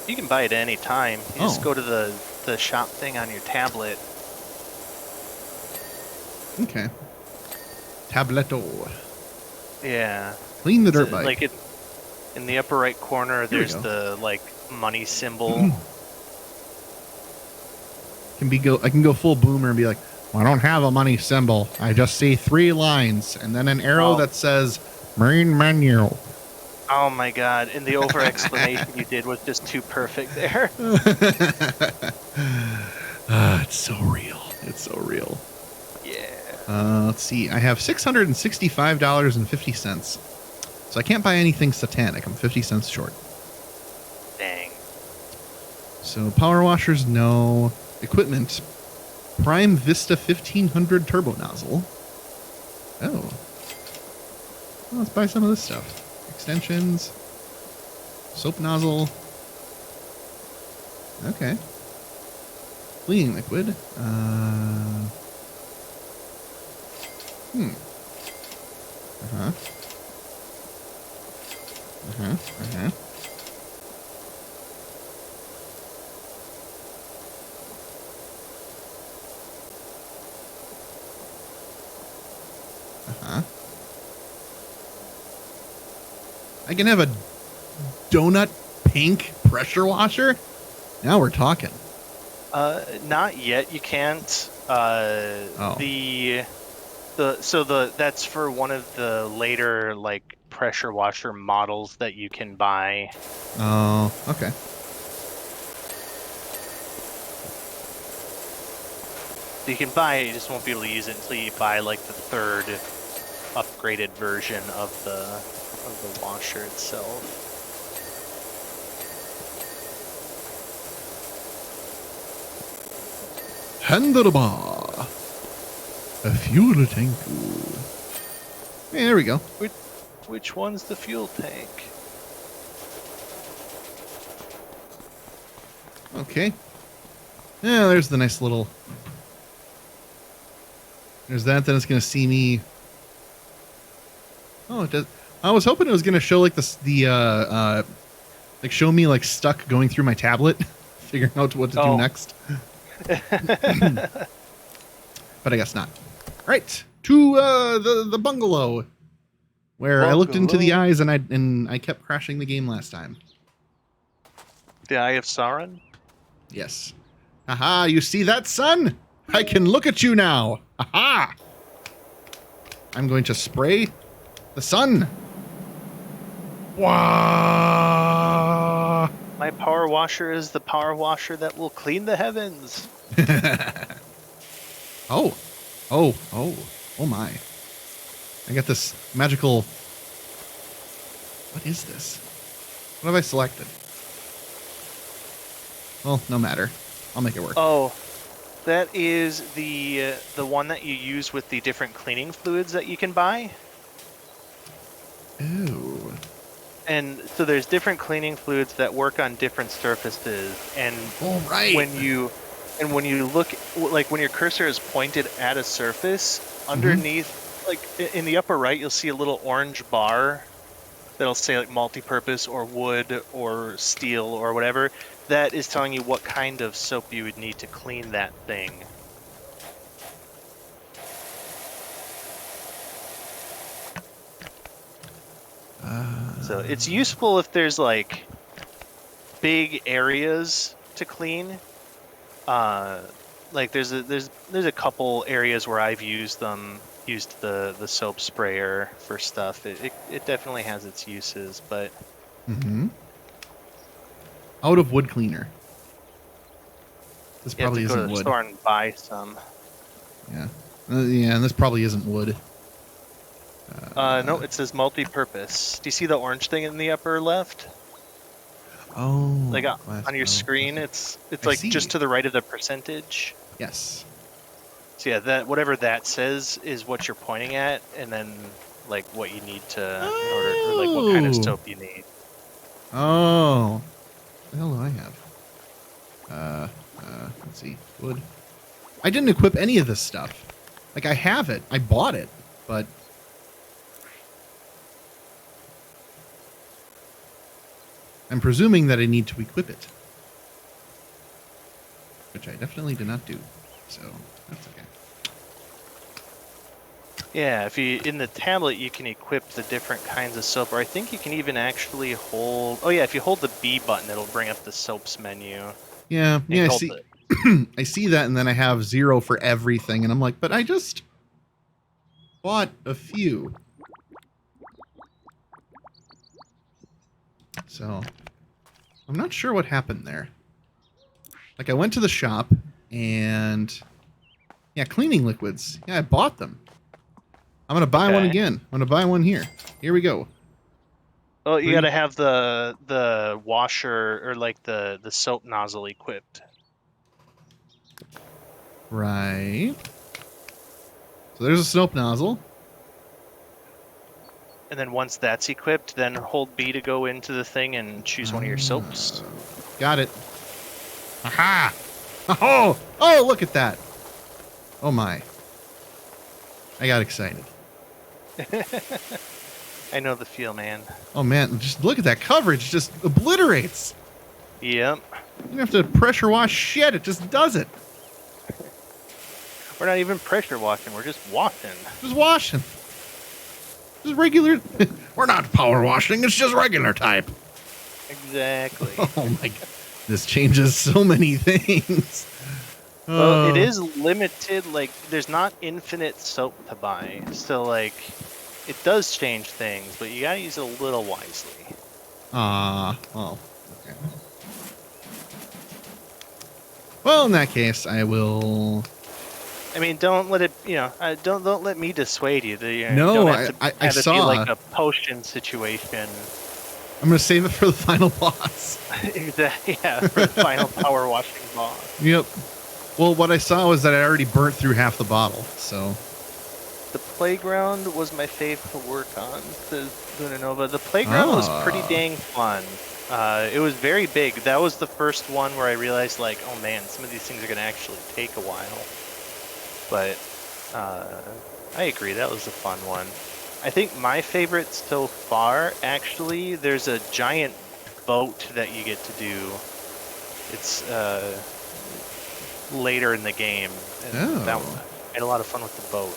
S2: You can buy it at any time. You just go to the shop thing on your tablet.
S1: Okay. Tableto.
S2: Yeah.
S1: Clean the dirt bike.
S2: Like in the upper right corner, there's the like money symbol.
S1: I can go full boomer and be like, well, I don't have a money symbol. I just see 3 lines and then an arrow that says main menu.
S2: Oh my god, and the over explanation you did was just too perfect there.
S1: It's so real. It's so real.
S2: Yeah.
S1: Let's see. I have $665.50. So I can't buy anything satanic. I'm 50 cents short.
S2: Dang.
S1: So power washers, no. Equipment. Prime Vista 1500 turbo nozzle. Oh. Well, let's buy some of this stuff. Extensions. Soap nozzle. Okay. Cleaning liquid. Uh-huh. I can have a donut pink pressure washer? Now we're talking.
S2: Not yet. You can't. That's for one of the later like pressure washer models that you can buy.
S1: Oh, okay.
S2: So you can buy it, you just won't be able to use it until you buy like the 3rd upgraded version of the washer itself.
S1: Handlebar. A fuel tank. Hey, there we go.
S2: Which one's the fuel tank?
S1: Okay. Yeah, there's the nice little... There's that, then it's going to see me... Oh, it does... I was hoping it was going to show like like show me like stuck going through my tablet, figuring out what to do next. But I guess not. All right, to the bungalow, where I looked into the eyes and I kept crashing the game last time.
S2: The Eye of Sauron?
S1: Yes. Aha, you see that, son? I can look at you now. Aha! I'm going to spray the sun. Wow.
S2: My power washer is the power washer that will clean the heavens.
S1: Oh my. I got this magical... What is this? What have I selected? Well, no matter. I'll make it work.
S2: Oh, that is the one that you use with the different cleaning fluids that you can buy.
S1: Ooh.
S2: And so there's different cleaning fluids that work on different surfaces, and when you look, like when your cursor is pointed at a surface, underneath, like in the upper right, you'll see a little orange bar that'll say like multi-purpose or wood or steel or whatever. That is telling you what kind of soap you would need to clean that thing. So it's useful if there's like big areas to clean. Like there's a couple areas where I've used the soap sprayer for stuff. It definitely has its uses, but
S1: out of wood cleaner. This
S2: you have
S1: probably
S2: to go to
S1: isn't
S2: the
S1: wood.
S2: store and buy some.
S1: Yeah. Yeah, and this probably isn't wood.
S2: No, it says multi-purpose. Do you see the orange thing in the upper left?
S1: Oh,
S2: like on your screen, it's like just to the right of the percentage.
S1: Yes.
S2: So yeah, that whatever that says is what you're pointing at, and then like what you need to in order, or like what kind of soap you need.
S1: Oh, what the hell do I have? Let's see, wood. I didn't equip any of this stuff. Like I have it, I bought it, but. I'm presuming that I need to equip it. Which I definitely did not do. So, that's okay.
S2: Yeah, if you in the tablet you can equip the different kinds of soap, or I think you can even actually hold. Oh yeah, if you hold the B button, it'll bring up the soaps menu.
S1: Yeah, I see. I see that, and then I have 0 for everything, and I'm like, but I just bought a few. So, I'm not sure what happened there. Like, I went to the shop, and yeah, cleaning liquids. Yeah, I bought them. I'm gonna buy one again. I'm gonna buy one here. Here we go.
S2: Oh, you gotta have the washer or like the soap nozzle equipped.
S1: Right. So there's a soap nozzle.
S2: And then once that's equipped, then hold B to go into the thing and choose one of your soaps.
S1: Got it. Aha! Oh! Oh, look at that! Oh my. I got excited.
S2: I know the feel, man.
S1: Oh man, just look at that coverage. It just obliterates.
S2: Yep.
S1: You don't have to pressure wash shit. It just does it.
S2: We're not even pressure washing. We're just washing.
S1: Just washing. Just regular. We're not power washing. It's just regular type.
S2: Exactly.
S1: Oh my god. This changes so many things.
S2: Well, it is limited. Like, there's not infinite soap to buy. So, like, it does change things, but you gotta use it a little wisely.
S1: Well, okay. Well, in that case, I will.
S2: I mean, don't let it. You know, don't let me dissuade you.
S1: No,
S2: don't have to
S1: I
S2: have it
S1: saw.
S2: be like a potion situation.
S1: I'm gonna save it for the final boss.
S2: Exactly. Yeah, for the final power washing boss.
S1: Yep. Well, what I saw was that I already burnt through half the bottle, so.
S2: The playground was my fave to work on, the Luna Nova. The playground was pretty dang fun. It was very big. That was the first one where I realized, like, oh man, some of these things are going to actually take a while. But I agree, that was a fun one. I think my favorite so far, actually, there's a giant boat that you get to do. It's later in the game. And that one, I had a lot of fun with the boat.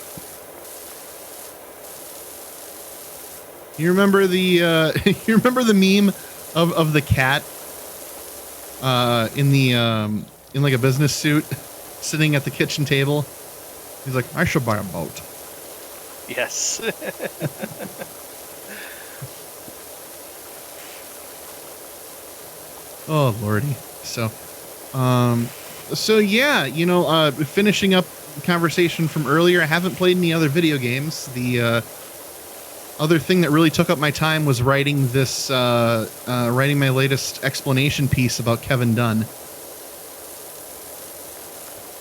S1: You remember the you remember the meme of the cat in like a business suit sitting at the kitchen table? He's like, I should buy a boat.
S2: Yes.
S1: Oh lordy. So yeah, you know, finishing up the conversation from earlier, I haven't played any other video games. The other thing that really took up my time was writing this, writing my latest explanation piece about Kevin Dunn.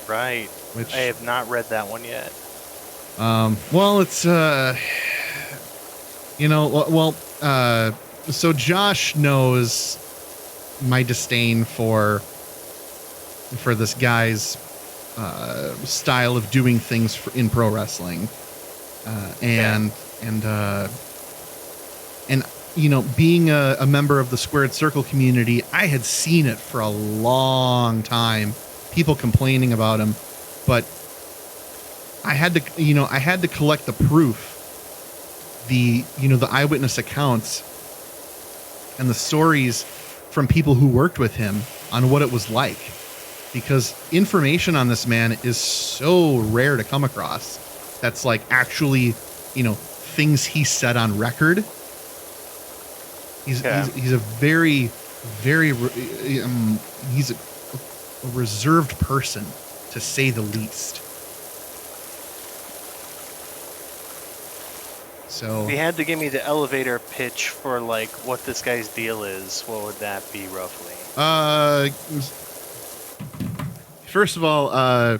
S2: Right. Which I have not read that one yet.
S1: Well, it's, you know, so Josh knows my disdain for this guy's style of doing things in pro wrestling, and you know, being a member of the Squared Circle community, I had seen it for a long time, people complaining about him, but I had to collect the proof, the eyewitness accounts and the stories from people who worked with him on what it was like. because information on this man is so rare to come across. That's like actually, things he said on record. He's a very, very, he's a reserved person, to say the least. So
S2: if you had to give me the elevator pitch for like what this guy's deal is, what would that be roughly?
S1: First of all,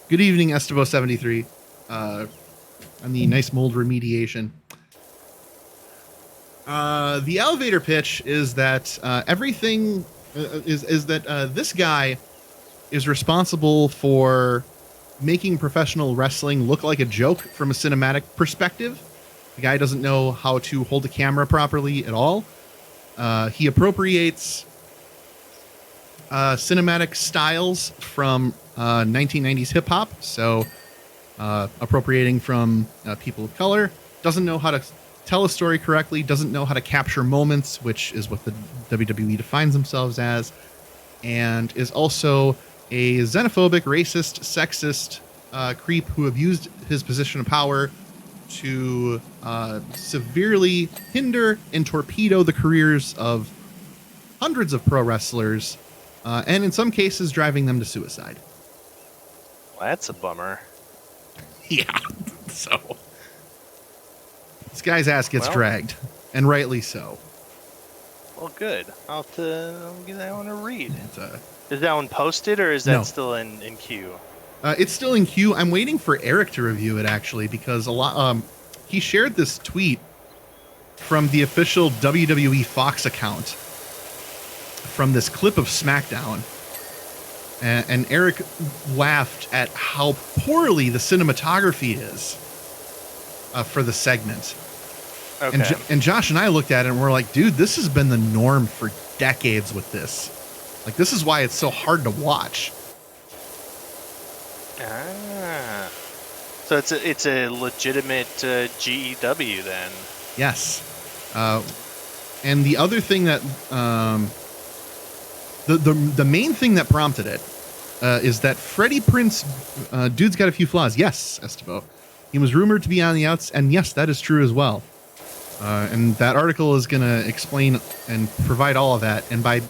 S1: good evening, Estevo73, on the nice mold remediation. The elevator pitch is that everything is that this guy is responsible for making professional wrestling look like a joke from a cinematic perspective. The guy doesn't know how to hold a camera properly at all. He appropriates cinematic styles from 1990s hip hop. So appropriating from people of color, doesn't know how to tell a story correctly, doesn't know how to capture moments, which is what the WWE defines themselves as, and is also a xenophobic, racist, sexist creep who abused his position of power to severely hinder and torpedo the careers of hundreds of pro wrestlers, and in some cases driving them to suicide.
S2: Well, that's a bummer.
S1: Yeah, so this guy's ass gets dragged, and rightly so.
S2: Well, good. I'll give that one a read. Is that one posted, or is that still in queue?
S1: It's still in queue. I'm waiting for Eric to review it, actually, because he shared this tweet from the official WWE Fox account from this clip of SmackDown. And Eric laughed at how poorly the cinematography is for the segment.
S2: Okay.
S1: And Josh and I looked at it and we're like, dude, this has been the norm for decades with this. Like, this is why it's so hard to watch.
S2: Ah. So it's a legitimate GEW then.
S1: Yes. And the other thing that the main thing that prompted it is that Freddie Prinze, dude's got a few flaws. Yes, Estevo. He was rumored to be on the outs, and yes, that is true as well. And that article is going to explain and provide all of that. And by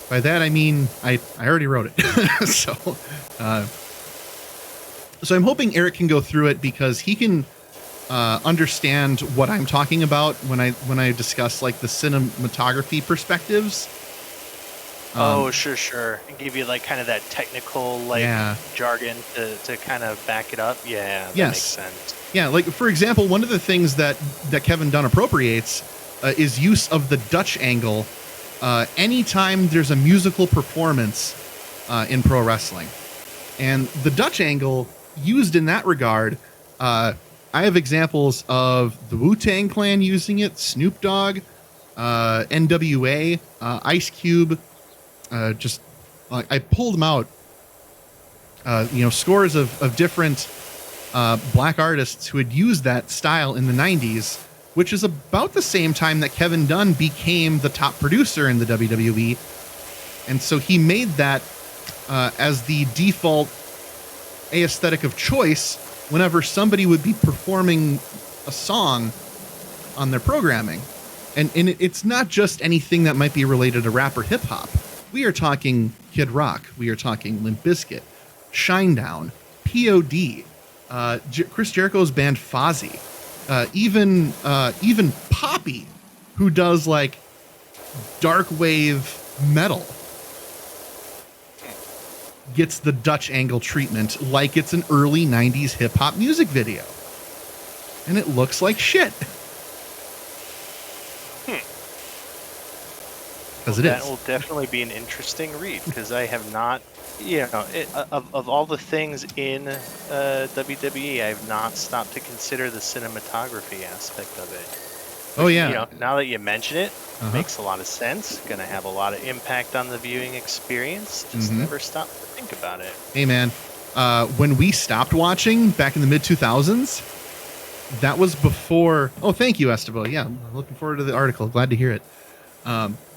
S1: that, I mean, I already wrote it. So I'm hoping Eric can go through it because he can understand what I'm talking about when I discuss like the cinematography perspectives.
S2: Sure. And give you like kind of that technical jargon to kind of back it up. Yeah, that makes sense.
S1: Yeah, like for example, one of the things that Kevin Dunn appropriates is use of the Dutch angle anytime there's a musical performance in pro wrestling. And the Dutch angle used in that regard, I have examples of the Wu-Tang Clan using it, Snoop Dogg, NWA, Ice Cube. I pulled them out. Scores of different black artists who had used that style in the 90s, which is about the same time that Kevin Dunn became the top producer in the WWE. And so he made that as the default aesthetic of choice whenever somebody would be performing a song on their programming. And it's not just anything that might be related to rap or hip hop. We are talking Kid Rock. We are talking Limp Bizkit, Shinedown, POD, Chris Jericho's band Fozzy, even Poppy, who does like dark wave metal, gets the Dutch angle treatment like it's an early 90s hip hop music video. And it looks like shit.
S2: That will definitely be an interesting read because I have not, of all the things in WWE, I have not stopped to consider the cinematography aspect of it.
S1: Oh yeah.
S2: Now that you mention it, makes a lot of sense. Going to have a lot of impact on the viewing experience. Just never stopped to think about it.
S1: Hey man, when we stopped watching back in the mid 2000s, that was before. Oh, thank you, Estevo. Yeah, I'm looking forward to the article. Glad to hear it.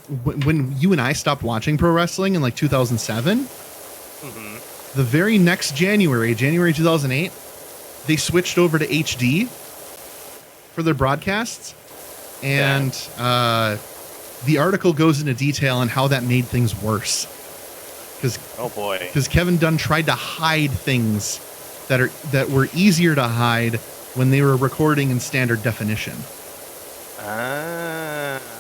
S1: when you and I stopped watching pro wrestling in like 2007, the very next January 2008, they switched over to HD for their broadcasts. And the article goes into detail on how that made things worse. Because Kevin Dunn tried to hide things that were easier to hide when they were recording in standard definition.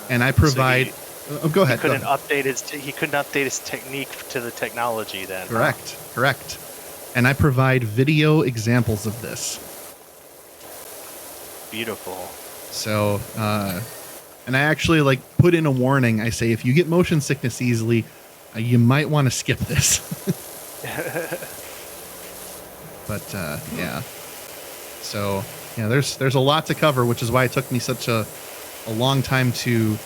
S1: And I provide. So go ahead.
S2: He couldn't update his technique to the technology then.
S1: Correct. And I provide video examples of this.
S2: Beautiful.
S1: So, and I actually like put in a warning. I say, if you get motion sickness easily, you might want to skip this. But yeah. So yeah, there's a lot to cover, which is why it took me such a long time to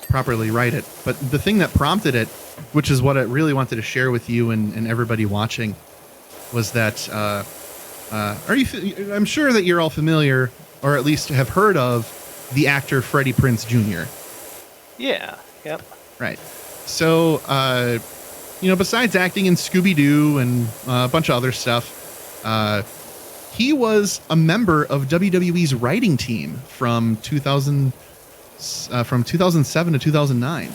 S1: properly write it. But the thing that prompted it, which is what I really wanted to share with you and everybody watching, was that I'm sure that you're all familiar, or at least have heard of, the actor Freddie Prinze Jr.
S2: Yeah. Yep.
S1: Right. So, besides acting in Scooby-Doo and a bunch of other stuff, he was a member of WWE's writing team from 2007 to 2009.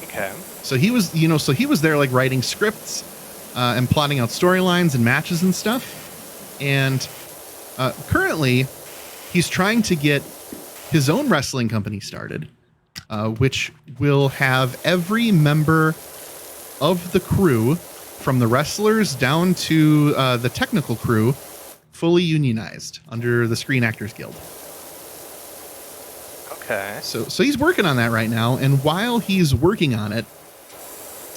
S2: Okay.
S1: So he was there like writing scripts and plotting out storylines and matches and stuff. And currently, he's trying to get his own wrestling company started, which will have every member of the crew, from the wrestlers down to the technical crew, fully unionized under the Screen Actors Guild.
S2: Okay.
S1: So he's working on that right now, and while he's working on it,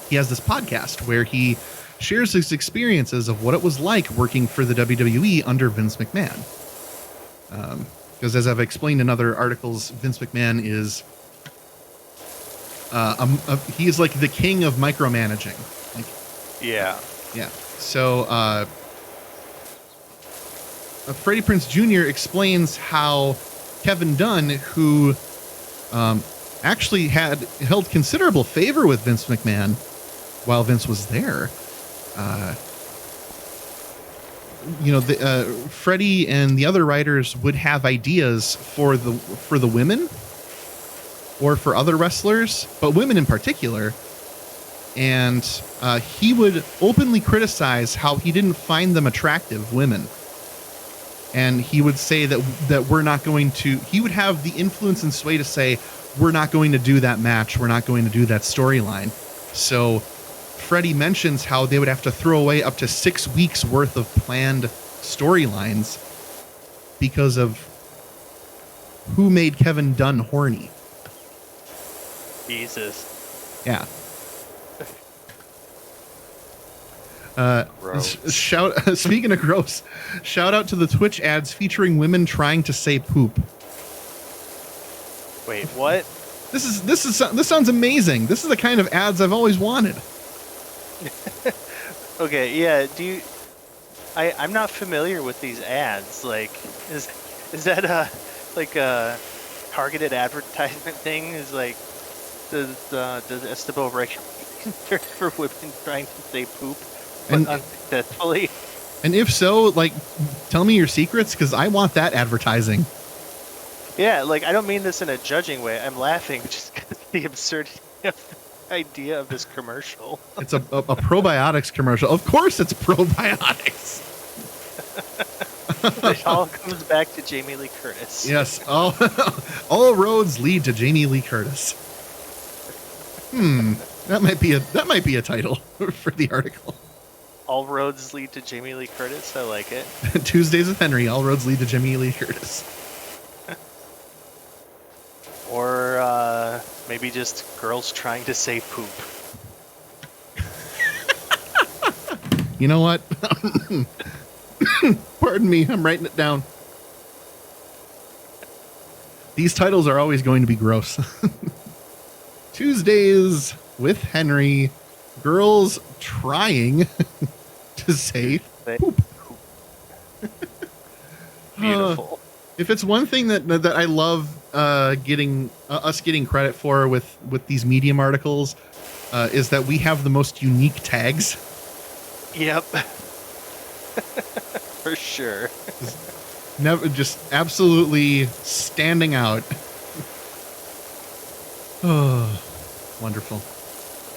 S1: he has this podcast where he shares his experiences of what it was like working for the WWE under Vince McMahon. Because as I've explained in other articles, Vince McMahon is he is like the king of micromanaging.
S2: Yeah.
S1: So Freddie Prinze Jr. explains how Kevin Dunn, who actually had held considerable favor with Vince McMahon while Vince was there, Freddie and the other writers would have ideas for the women or for other wrestlers, but women in particular. And he would openly criticize how he didn't find them attractive, women. And he would say that we're not going to, he would have the influence and sway to say, we're not going to do that match. We're not going to do that storyline. So Freddie mentions how they would have to throw away up to 6 weeks worth of planned storylines because of who made Kevin Dunn horny.
S2: Jesus.
S1: Yeah. Speaking of gross, shout out to the Twitch ads featuring women trying to say poop.
S2: Wait, what?
S1: This sounds amazing. This is the kind of ads I've always wanted.
S2: Okay, yeah. I'm not familiar with these ads. Like, is that a targeted advertisement thing? Is like, does Esteban regulate for women trying to say poop?
S1: And
S2: unsuccessfully.
S1: And if so, like, tell me your secrets, because I want that advertising.
S2: Yeah, like, I don't mean this in a judging way. I'm laughing just because the absurdity of the idea of this commercial.
S1: It's a probiotics commercial. Of course it's probiotics.
S2: It all comes back to Jamie Lee Curtis.
S1: Yes, all roads lead to Jamie Lee Curtis. That might be a title for the article.
S2: All roads lead to Jamie Lee Curtis. I like it.
S1: Tuesdays with Henry. All roads lead to Jamie Lee Curtis.
S2: Or maybe just girls trying to say poop.
S1: You know what? Pardon me. I'm writing it down. These titles are always going to be gross. Tuesdays with Henry. Girls trying to say poop.
S2: Beautiful.
S1: If it's one thing that I love getting us getting credit for with these Medium articles is that we have the most unique tags.
S2: Yep. For sure.
S1: Never, just absolutely standing out. Oh, wonderful.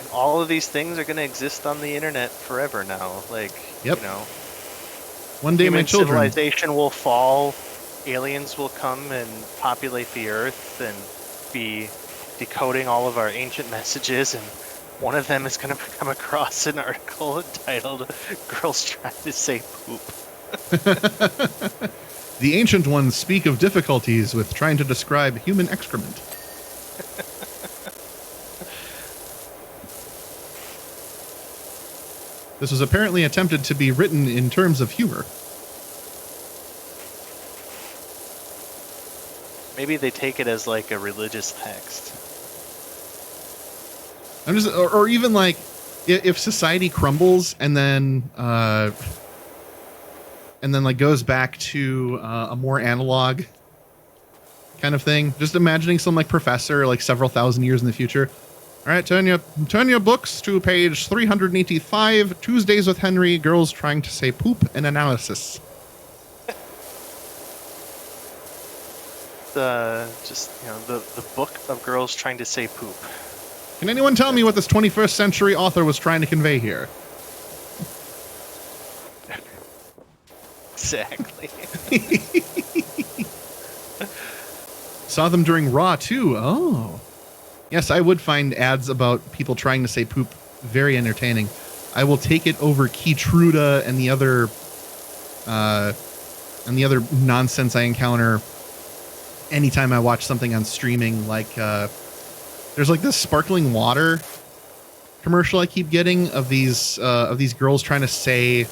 S2: And all of these things are going to exist on the internet forever now. Like,
S1: yep.
S2: You know,
S1: one day my children.
S2: Civilization will fall. Aliens will come and populate the Earth and be decoding all of our ancient messages, and one of them is going to come across an article entitled "Girls Trying to Say Poop."
S1: The ancient ones speak of difficulties with trying to describe human excrement. This was apparently attempted to be written in terms of humor.
S2: Maybe they take it as like a religious text.
S1: I'm just, or even like, if society crumbles and then like goes back to a more analog kind of thing. Just imagining some like professor like several thousand years in the future. All right, turn your books to page 385. Tuesdays with Henry. Girls trying to say poop and analysis.
S2: The book of girls trying to say poop.
S1: Can anyone tell me what this 21st century author was trying to convey here?
S2: Exactly.
S1: Saw them during Raw too. Oh. Yes, I would find ads about people trying to say poop very entertaining. I will take it over Keytruda and the other nonsense I encounter anytime I watch something on streaming. Like there's like this sparkling water commercial I keep getting of these girls trying to say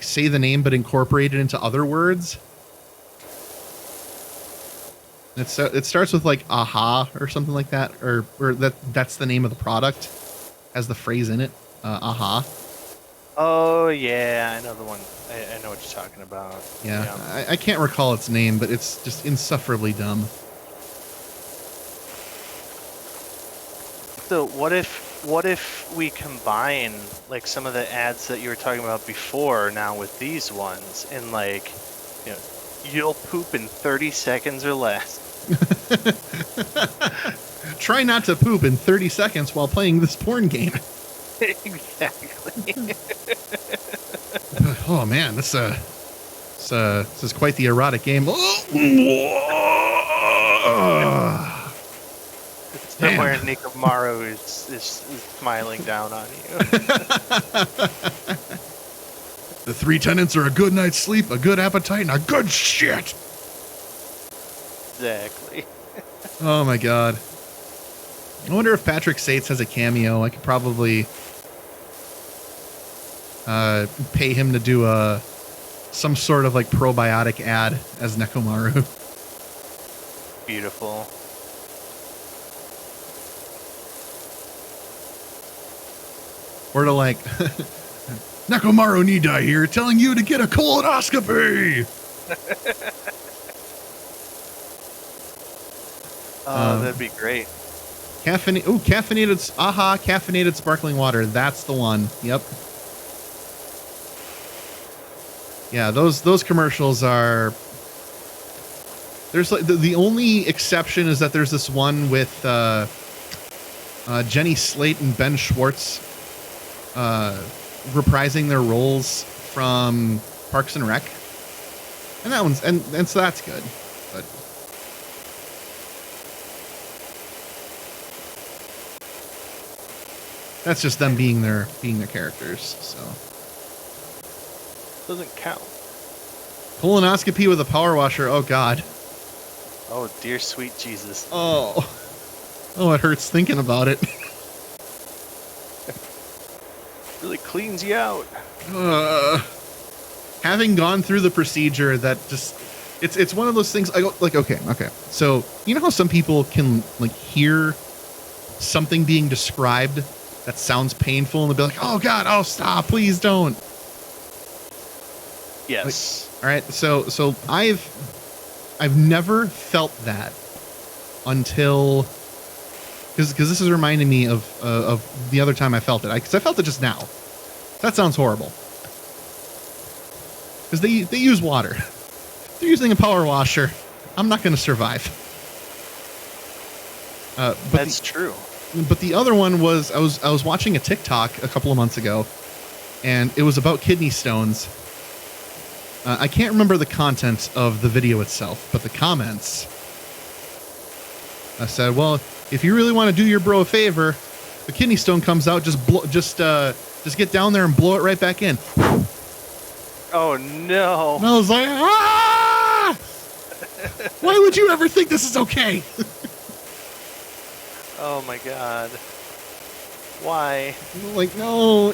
S1: say the name but incorporate it into other words. It starts with like aha or something like that, or that's the name of the product, has the phrase in it, aha.
S2: Oh yeah, I know the one. I know what you're talking about.
S1: Yeah. I can't recall its name, but it's just insufferably dumb.
S2: So what if we combine like some of the ads that you were talking about before now with these ones, and like, you know, you'll poop in 30 seconds or less.
S1: Try not to poop in 30 seconds while playing this porn game.
S2: Exactly.
S1: Oh man, this is quite the erotic game.
S2: Somewhere Nikomaru is smiling down on you.
S1: The three tenets are a good night's sleep, a good appetite, and a good shit.
S2: Exactly.
S1: Oh my god. I wonder if Patrick Sates has a cameo. I could probably pay him to do some sort of like probiotic ad as Nekomaru.
S2: Beautiful.
S1: Or to like Nekomaru Nidai here telling you to get a colonoscopy.
S2: Oh, that'd be great.
S1: Caffeinated sparkling water. That's the one. Yep. Yeah, those commercials are. There's like the only exception is that there's this one with Jenny Slate and Ben Schwartz reprising their roles from Parks and Rec, and that one's and so that's good. But that's just them being their characters, so
S2: doesn't count.
S1: Colonoscopy with a power washer. Oh god.
S2: Oh dear sweet Jesus.
S1: Oh, it hurts thinking about it.
S2: Really cleans you out.
S1: Having gone through the procedure, that just it's one of those things. I go like, okay. So you know how some people can like hear something being described that sounds painful, and they'll be like, "Oh God, oh stop, please don't."
S2: Yes.
S1: Like, all right. So I've I've never felt that until, because this is reminding me of the other time I felt it. Because I felt it just now. That sounds horrible. Because they use water. They're using a power washer. I'm not going to survive.
S2: That's true.
S1: But the other one was I was watching a TikTok a couple of months ago, and it was about kidney stones. I can't remember the content of the video itself, but the comments said, "Well, if you really want to do your bro a favor, the kidney stone comes out, just get down there and blow it right back in."
S2: Oh no!
S1: And I was like, ah! Why would you ever think this is okay?
S2: Oh my god! Why?
S1: Like, no.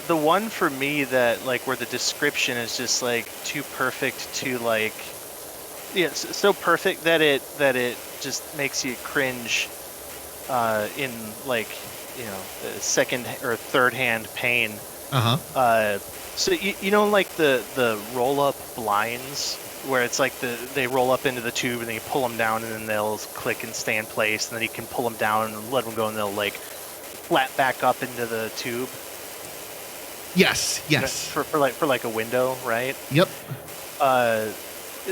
S2: The one for me that like where the description is just like too perfect to like, yeah, so perfect that it just makes you cringe, in like, you know, second or third hand pain. So you know, like the roll up blinds where it's like they roll up into the tube and then you pull them down and then they'll click and stay in place, and then you can pull them down and let them go and they'll like flat back up into the tube.
S1: Yes.
S2: For like a window, right?
S1: Yep.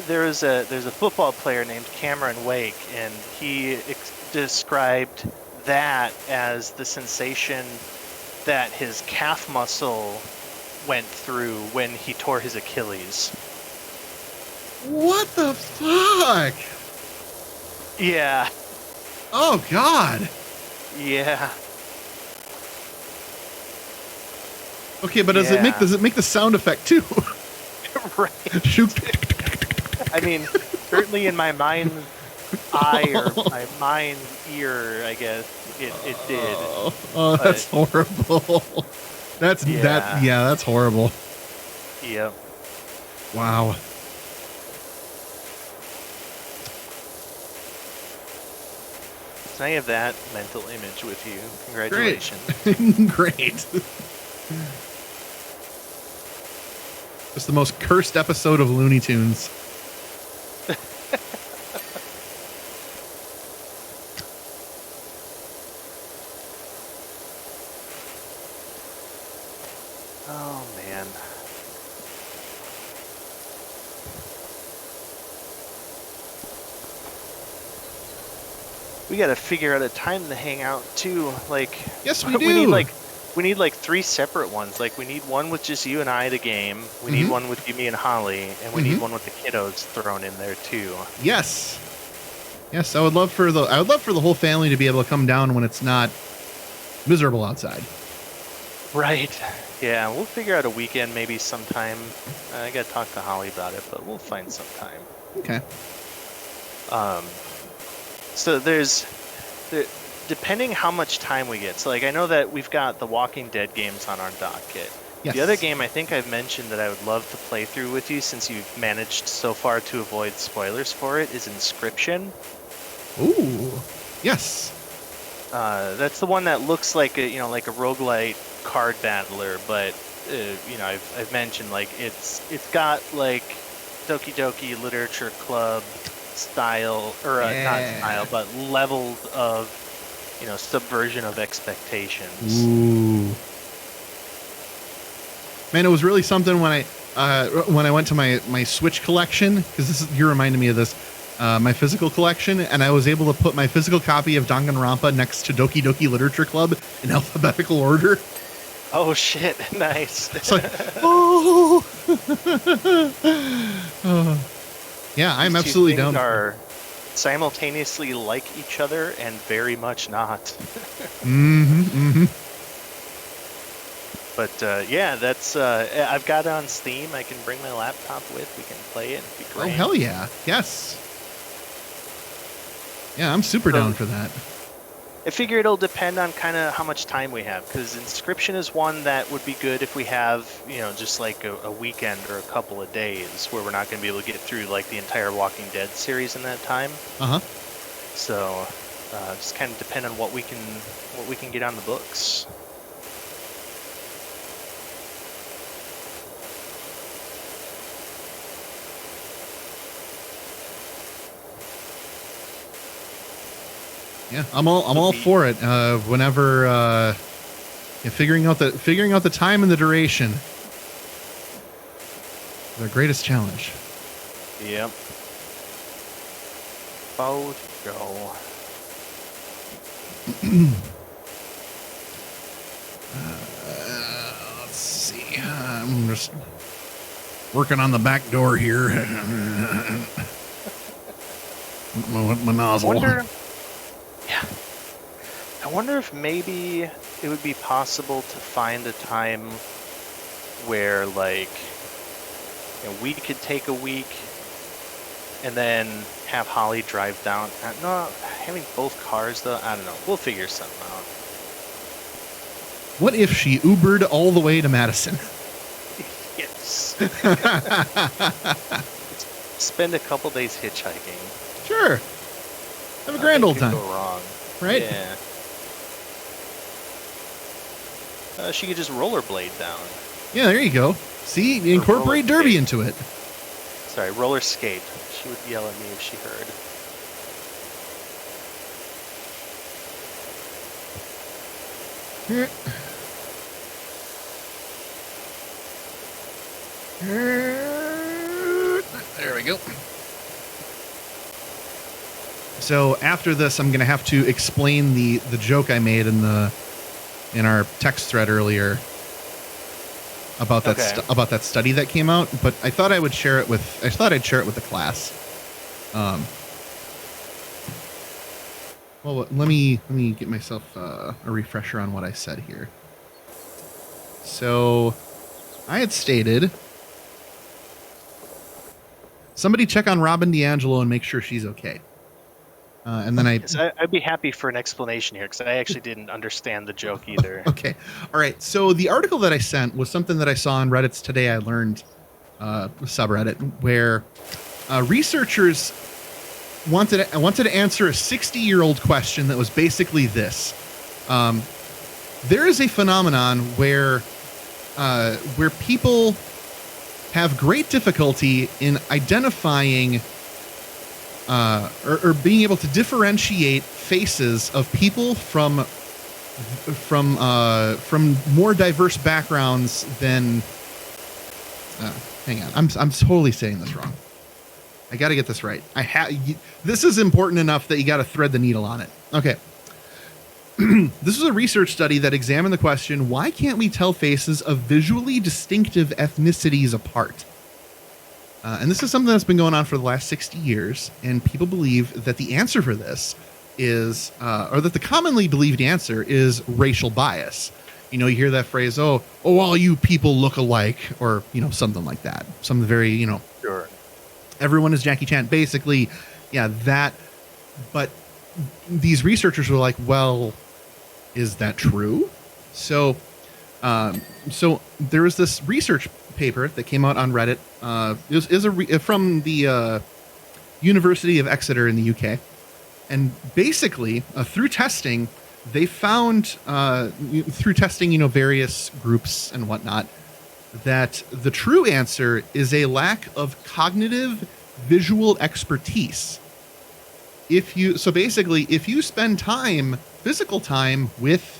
S2: There's a football player named Cameron Wake, and he described that as the sensation that his calf muscle went through when he tore his Achilles.
S1: What the fuck?
S2: Yeah.
S1: Oh God.
S2: Yeah.
S1: Okay, but does it make the sound effect too?
S2: Right.
S1: Shoot.
S2: I mean, certainly in my mind's eye or my mind's ear, I guess it did.
S1: Oh, that's horrible. That's horrible.
S2: Yep.
S1: Wow.
S2: So I have that mental image with you. Congratulations.
S1: Great. It's the most cursed episode of Looney Tunes.
S2: Oh, man. We gotta figure out a time to hang out too. Like,
S1: yes, we do.
S2: We need like 3 separate ones. Like, we need one with just you and I, the game. We need one with you, me, and Holly, and we need one with the kiddos thrown in there too.
S1: Yes. I would love for the whole family to be able to come down when it's not miserable outside. Right.
S2: Yeah, we'll figure out a weekend maybe sometime. I gotta talk to Holly about it, but we'll find some time.
S1: Okay.
S2: So depending how much time we get. So like I know that we've got the Walking Dead games on our docket.
S1: Yes.
S2: The other game I think I've mentioned that I would love to play through with you, since you've managed so far to avoid spoilers for it, is Inscription.
S1: Ooh. Yes.
S2: That's the one that looks like a roguelite card battler, but I've mentioned like it's got like Doki Doki Literature Club style, or not style, but levels of subversion of expectations.
S1: Ooh. Man, it was really something when I went to my Switch collection, because you're reminding me of this, my physical collection, and I was able to put my physical copy of Danganronpa next to Doki Doki Literature Club in alphabetical order.
S2: Oh shit! Nice.
S1: It's like, oh. Yeah, I'm absolutely down.
S2: Are simultaneously like each other and very much not. But yeah, that's I've got it on Steam. I can bring my laptop with. We can play it. It'd be great.
S1: Oh hell yeah! Yes. Yeah, I'm super down for that.
S2: I figure it'll depend on kind of how much time we have, because Inscription is one that would be good if we have, just like a weekend or a couple of days where we're not going to be able to get through like the entire Walking Dead series in that time. So just kind of depend on what we can get on the books.
S1: Yeah, I'm all for it. Whenever figuring out the time and the duration, the greatest challenge.
S2: Yep. Both go.
S1: Let's see. I'm just working on the back door here. my nozzle.
S2: I wonder if maybe it would be possible to find a time where, like, we could take a week and then have Holly drive down. No, having both cars, though, I don't know. We'll figure something out.
S1: What if she Ubered all the way to Madison?
S2: Yes. Spend a couple days hitchhiking.
S1: Sure. Have a grand old time.
S2: Go wrong.
S1: Right?
S2: Yeah. She could just rollerblade down.
S1: Yeah, there you go. See, incorporate Derby into it.
S2: Sorry, roller skate. She would yell at me if she heard.
S1: There we go. So after this, I'm going to have to explain the joke I made in our text thread earlier about that about that study that came out. But I thought I'd share it with the class. Well, let me get myself a refresher on what I said here. So I had stated, somebody check on Robin DiAngelo and make sure she's okay. And then
S2: I'd be happy for an explanation here because I actually didn't understand the joke either.
S1: Okay. All right. So the article that I sent was something that I saw on Reddit's Today I Learned subreddit, where researchers wanted to answer a 60-year-old question that was basically this. There is a phenomenon where people have great difficulty in identifying or being able to differentiate faces of people from more diverse backgrounds than. Hang on, I'm totally saying this wrong. I got to get this right. This is important enough that you got to thread the needle on it. Okay. This was a research study that examined the question, why can't we tell faces of visually distinctive ethnicities apart? And this is something that's been going on for the last 60 years, and people believe that the answer for this is, or that the commonly believed answer is racial bias. You hear that phrase, oh, all you people look alike, or, something like that. Something very,
S2: Sure.
S1: Everyone is Jackie Chan. Basically, yeah, that. But these researchers were like, well, is that true? So there was this research paper that came out on Reddit. It was from the University of Exeter in the UK, and basically through testing, they found various groups and whatnot, that the true answer is a lack of cognitive visual expertise. If you spend physical time with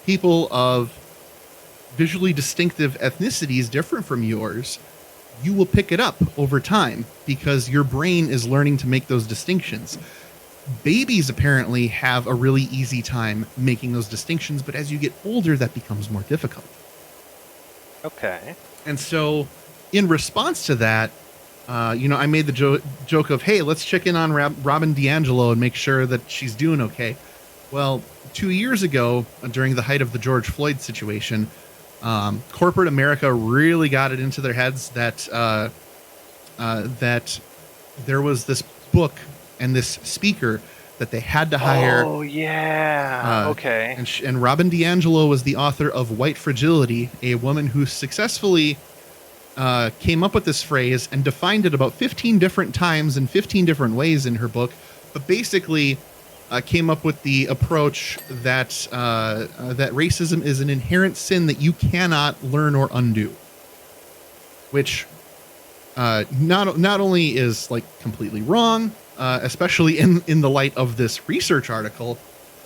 S1: people of visually distinctive ethnicities different from yours, you will pick it up over time because your brain is learning to make those distinctions. Babies apparently have a really easy time making those distinctions, but as you get older, that becomes more difficult.
S2: Okay.
S1: And so in response to that, I made the joke of, hey, let's check in on Robin DiAngelo and make sure that she's doing okay. Well, 2 years ago, during the height of the George Floyd situation, corporate America really got it into their heads that there was this book and this speaker that they had to hire.
S2: Oh, yeah. Okay.
S1: And Robin DiAngelo was the author of White Fragility, a woman who successfully came up with this phrase and defined it about 15 different times in 15 different ways in her book, but basically came up with the approach that that racism is an inherent sin that you cannot learn or undo, which not only is like completely wrong, especially in the light of this research article,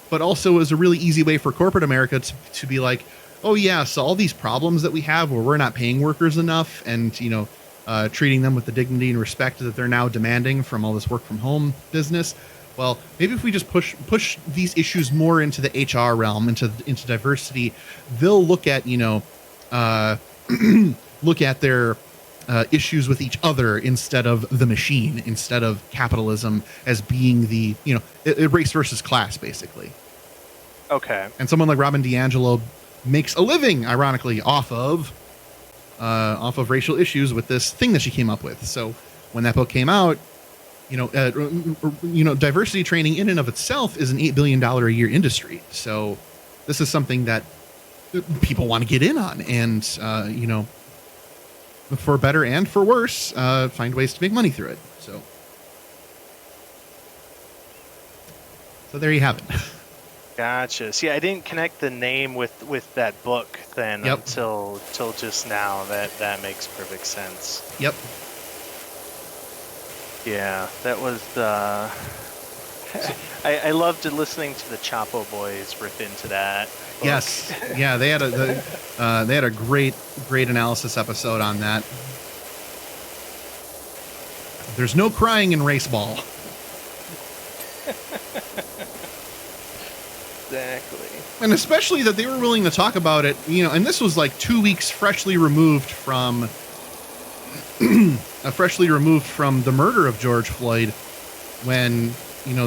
S1: but also as a really easy way for corporate America to be like, oh yeah, so all these problems that we have where we're not paying workers enough and, treating them with the dignity and respect that they're now demanding from all this work from home business. Well, maybe if we just push these issues more into the HR realm, into diversity, they'll look at, look at their issues with each other instead of the machine, instead of capitalism as being the, race versus class, basically.
S2: Okay.
S1: And someone like Robin DiAngelo makes a living, ironically, off of racial issues with this thing that she came up with. So when that book came out, diversity training in and of itself is an $8 billion a year industry. So this is something that people want to get in on and, for better and for worse, find ways to make money through it. So there you have it.
S2: Gotcha. See, I didn't connect the name with that book then until just now. That makes perfect sense.
S1: Yep.
S2: Yeah, that was I loved listening to the Chapo Boys riff into that book.
S1: Yes. Yeah, they had a great analysis episode on that. There's no crying in Raceball.
S2: Exactly.
S1: And especially that they were willing to talk about it, and this was like 2 weeks freshly removed from the murder of George Floyd, when,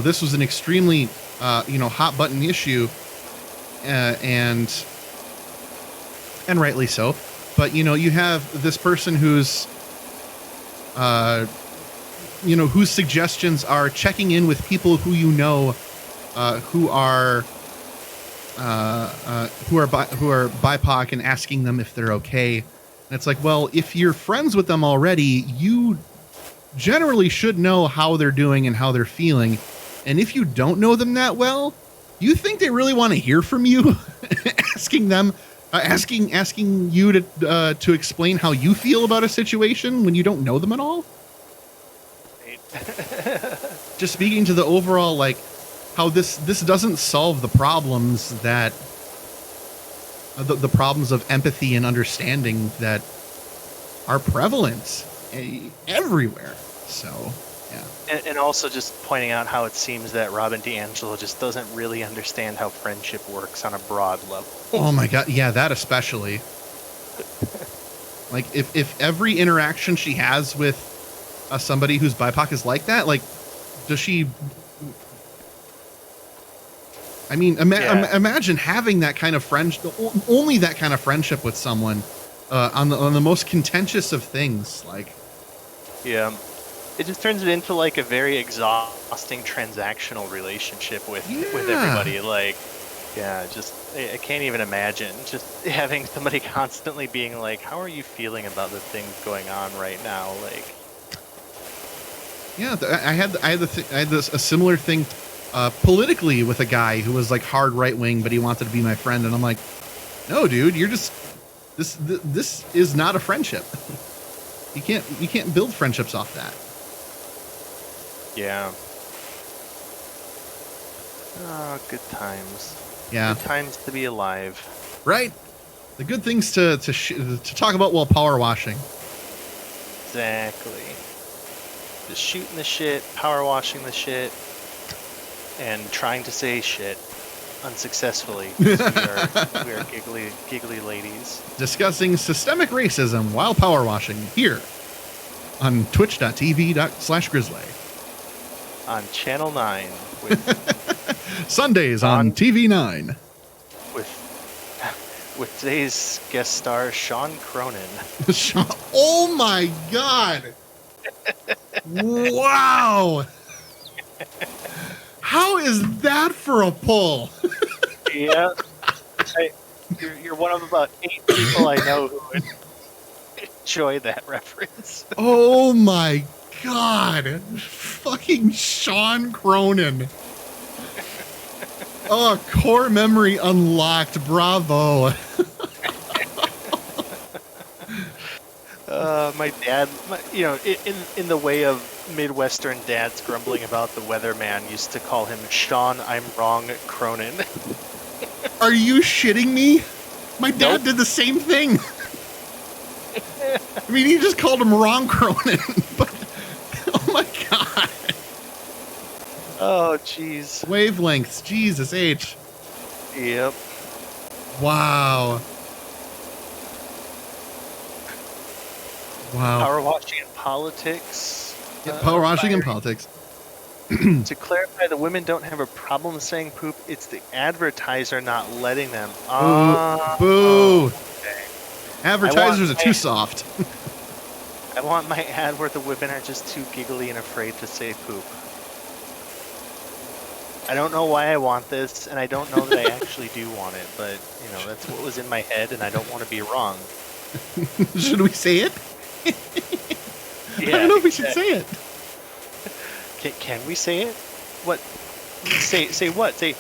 S1: this was an extremely, hot button issue, and rightly so. But, you have this person whose suggestions are checking in with people who who are BIPOC and asking them if they're okay. And it's like, well, if you're friends with them already, you generally should know how they're doing and how they're feeling. And if you don't know them that well, you think they really want to hear from you? asking you to explain how you feel about a situation when you don't know them at all? Just speaking to the overall, like, how this doesn't solve the problems that the problems of empathy and understanding that are prevalent everywhere. So, yeah.
S2: And also just pointing out how it seems that Robin DiAngelo just doesn't really understand how friendship works on a broad level.
S1: Oh my God. Yeah, that especially. Like, if every interaction she has with somebody who's BIPOC is like that, like, does she... I mean, imagine having that kind of only that kind of friendship with someone on the most contentious of things. Like,
S2: yeah, it just turns it into like a very exhausting transactional relationship with everybody. Like, yeah, just I can't even imagine just having somebody constantly being like, "How are you feeling about the things going on right now?" Like,
S1: yeah, I had a similar thing. Politically with a guy who was like hard right wing, but he wanted to be my friend, and I'm like, no, dude, you're just this is not a friendship. You can't build friendships off that.
S2: Yeah. Oh, good times.
S1: Yeah.
S2: Good times to be alive.
S1: Right. The good things to talk about while power washing.
S2: Exactly. Just shooting the shit, power washing the shit. And trying to say shit unsuccessfully. We are giggly ladies.
S1: Discussing systemic racism while power washing here on twitch.tv/grizzly.
S2: On Channel 9. With
S1: Sundays on TV9.
S2: With today's guest star, Sean Cronin.
S1: Oh my God. Wow. How is that for a pull?
S2: Yeah. You're one of about 8 people I know who would enjoy that reference.
S1: Oh my God. Fucking Sean Cronin. Oh, core memory unlocked. Bravo.
S2: My dad, in the way of Midwestern dads grumbling about the weatherman, used to call him Sean, I'm wrong, Cronin.
S1: Are you shitting me? My dad did the same thing. I mean, he just called him wrong Cronin, but oh my god.
S2: Oh, jeez.
S1: Wavelengths, Jesus H.
S2: Yep.
S1: Wow. Wow.
S2: Power washing and politics.
S1: Yeah, power washing and politics.
S2: To clarify, the women don't have a problem saying poop. It's the advertiser not letting them.
S1: Boo.
S2: Okay.
S1: Advertisers are too soft.
S2: I want my ad where the women are just too giggly and afraid to say poop. I don't know why I want this, and I don't know that I actually do want it, but, that's what was in my head, and I don't want to be wrong.
S1: Should we say it?
S2: Yeah,
S1: I don't know if we should say it.
S2: Can we say it? What? Say what? Say...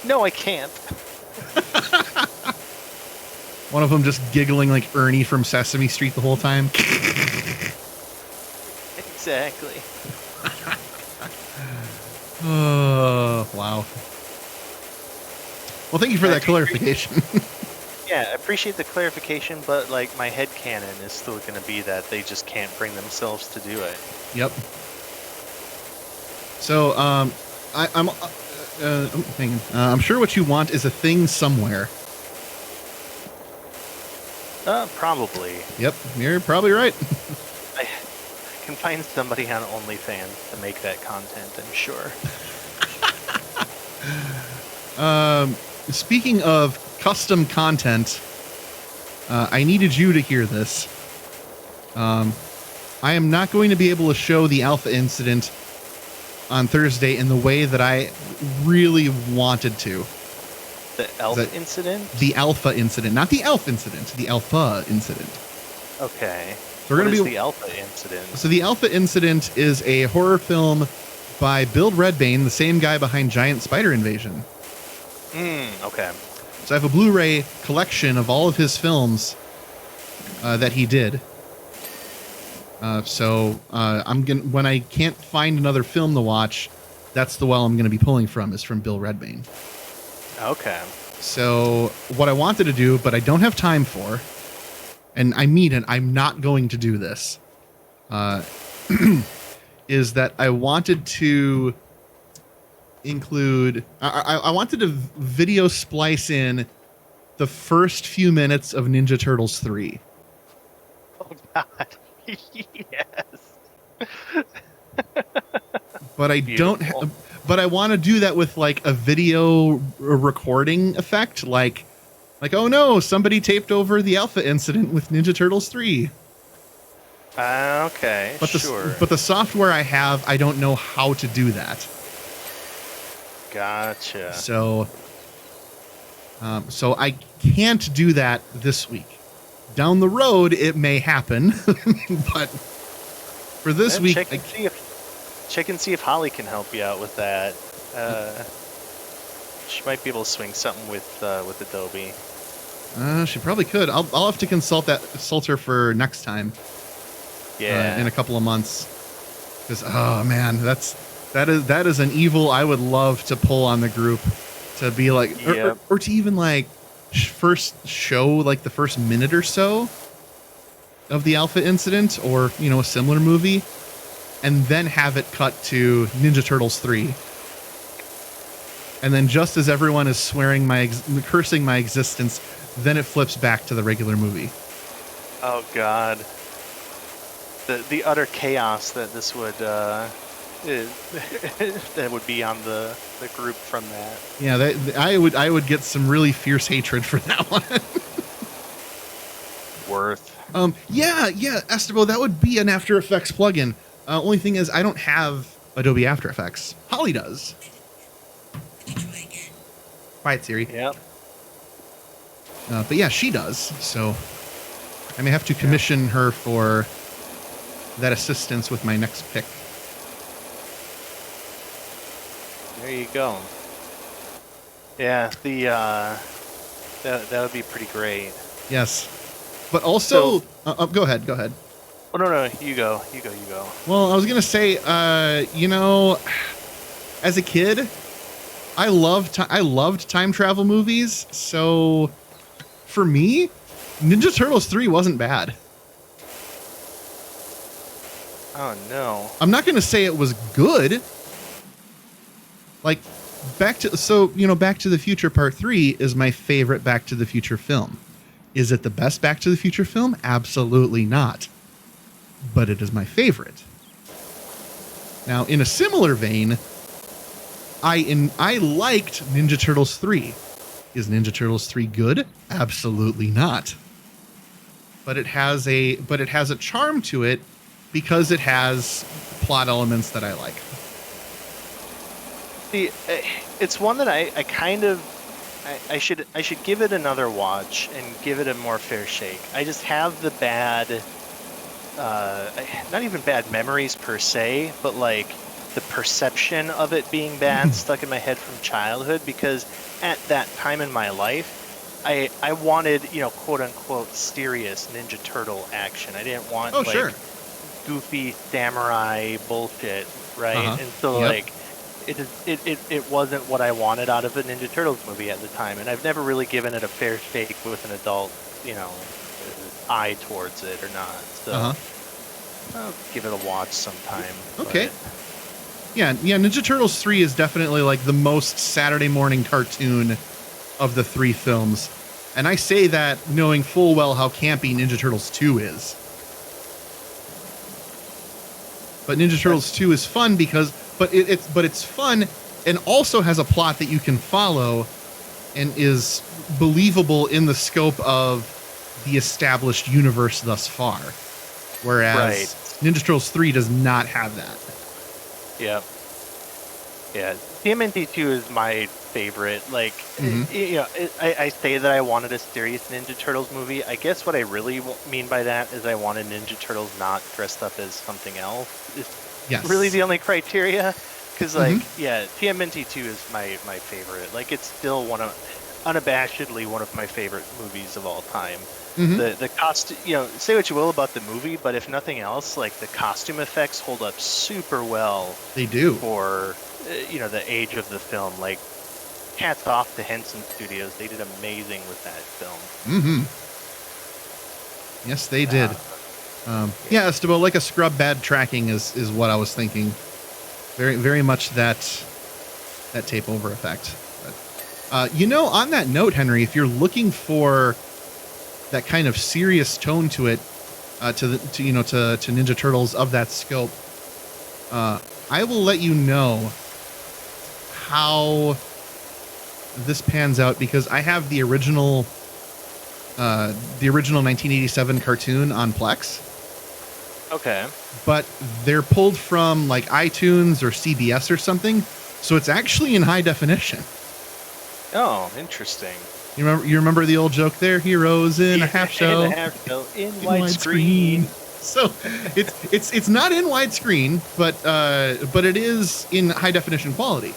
S2: No, I can't.
S1: One of them just giggling like Ernie from Sesame Street the whole time.
S2: Exactly.
S1: Oh, wow. Well, thank you for that clarification.
S2: Yeah, I appreciate the clarification, but like my headcanon is still going to be that they just can't bring themselves to do it.
S1: Yep. So, I'm sure what you want is a thing somewhere.
S2: Probably.
S1: Yep, you're probably right.
S2: I can find somebody on OnlyFans to make that content, I'm sure.
S1: Speaking of custom content, I needed you to hear this. I am not going to be able to show the Alpha incident on Thursday in the way that I really wanted to.
S2: The Alpha incident?
S1: The Alpha incident, not the Elf incident, the Alpha incident.
S2: Okay.
S1: So we're
S2: what is
S1: be,
S2: the Alpha incident?
S1: So the Alpha incident is a horror film by Bill Redbane, the same guy behind Giant Spider Invasion.
S2: Okay.
S1: So I have a Blu-ray collection of all of his films that he did. I'm gonna, when I can't find another film to watch, that's the well I'm going to be pulling from, is from Bill Redbane.
S2: Okay.
S1: So what I wanted to do, but I don't have time for, and I mean it, I'm not going to do this, is that I wanted to include, I wanted to video splice in the first few minutes of Ninja Turtles 3.
S2: Oh, God. Yes.
S1: But I don't but I want to do that with like a video recording effect, like oh no, somebody taped over the Alpha incident with Ninja Turtles 3.
S2: Okay,
S1: but
S2: sure.
S1: But the software I have, I don't know how to do that.
S2: Gotcha.
S1: So I can't do that this week. Down the road, it may happen, but for this week,
S2: check and see if Holly can help you out with that. She might be able to swing something with Adobe.
S1: She probably could. I'll have to consult her for next time.
S2: Yeah.
S1: In a couple of months. Because oh man, that is an evil I would love to pull on the group, to be like, or to even like first show like the first minute or so of the Alpha incident, or a similar movie, and then have it cut to Ninja Turtles 3. And then just as everyone is swearing cursing my existence, then it flips back to the regular movie.
S2: Oh God. The utter chaos that this would that would be on the group from that.
S1: Yeah, I would get some really fierce hatred for that one.
S2: Worth.
S1: Yeah, Esteban, that would be an After Effects plugin. Only thing is, I don't have Adobe After Effects. Holly does. Quiet, Siri.
S2: Yep.
S1: But yeah, she does. So I may have to commission her for that assistance with my next pick.
S2: There you go. Yeah, that would be pretty great.
S1: Yes. But also, go ahead.
S2: Oh, no, you go.
S1: Well, I was going to say, as a kid, I loved time travel movies. So for me, Ninja Turtles 3 wasn't bad.
S2: Oh, no.
S1: I'm not going to say it was good. Like, Back to the Future Part 3 is my favorite Back to the Future film. Is it the best Back to the Future film? Absolutely not. But it is my favorite. Now, in a similar vein, I liked Ninja Turtles 3. Is Ninja Turtles 3 good? Absolutely not. But it has a charm to it because it has plot elements that I like.
S2: See, it's one that I kind of I should give it another watch and give it a more fair shake. I just have the bad, not even bad memories per se, but like the perception of it being bad stuck in my head from childhood, because at that time in my life, I wanted, quote unquote serious Ninja Turtle action. I didn't want goofy samurai bullshit, right? And so it wasn't what I wanted out of a Ninja Turtles movie at the time, and I've never really given it a fair shake with an adult, eye towards it or not. So I'll give it a watch sometime.
S1: Okay. Yeah, Ninja Turtles 3 is definitely like the most Saturday morning cartoon of the three films. And I say that knowing full well how campy Ninja Turtles 2 is. But Ninja Turtles 2 is fun because it's fun and also has a plot that you can follow and is believable in the scope of the established universe thus far. Whereas Ninja Turtles 3 does not have that.
S2: Yeah. TMNT 2 is my favorite. Like, I say that I wanted a serious Ninja Turtles movie. I guess what I really mean by that is I wanted Ninja Turtles not dressed up as something else. It's really the only criteria. Because, TMNT 2 is my favorite. Like, it's still unabashedly one of my favorite movies of all time. The costume, say what you will about the movie, but if nothing else, like the costume effects hold up super well.
S1: They do
S2: for the age of the film. Like, hats off to Henson Studios; they did amazing with that film.
S1: Yes, they did. Esteban, like a scrub bad tracking is what I was thinking. Very, very much that tape over effect. But, on that note, Henry, if you're looking for that kind of serious tone to it, to Ninja Turtles of that scope, I will let you know how this pans out, because I have the original 1987 cartoon on Plex.
S2: Okay.
S1: But they're pulled from like iTunes or CBS or something, so it's actually in high definition.
S2: Oh, interesting.
S1: You remember the old joke there? Heroes in a half shell.
S2: In widescreen.
S1: So it's not in widescreen, but it is in high definition quality.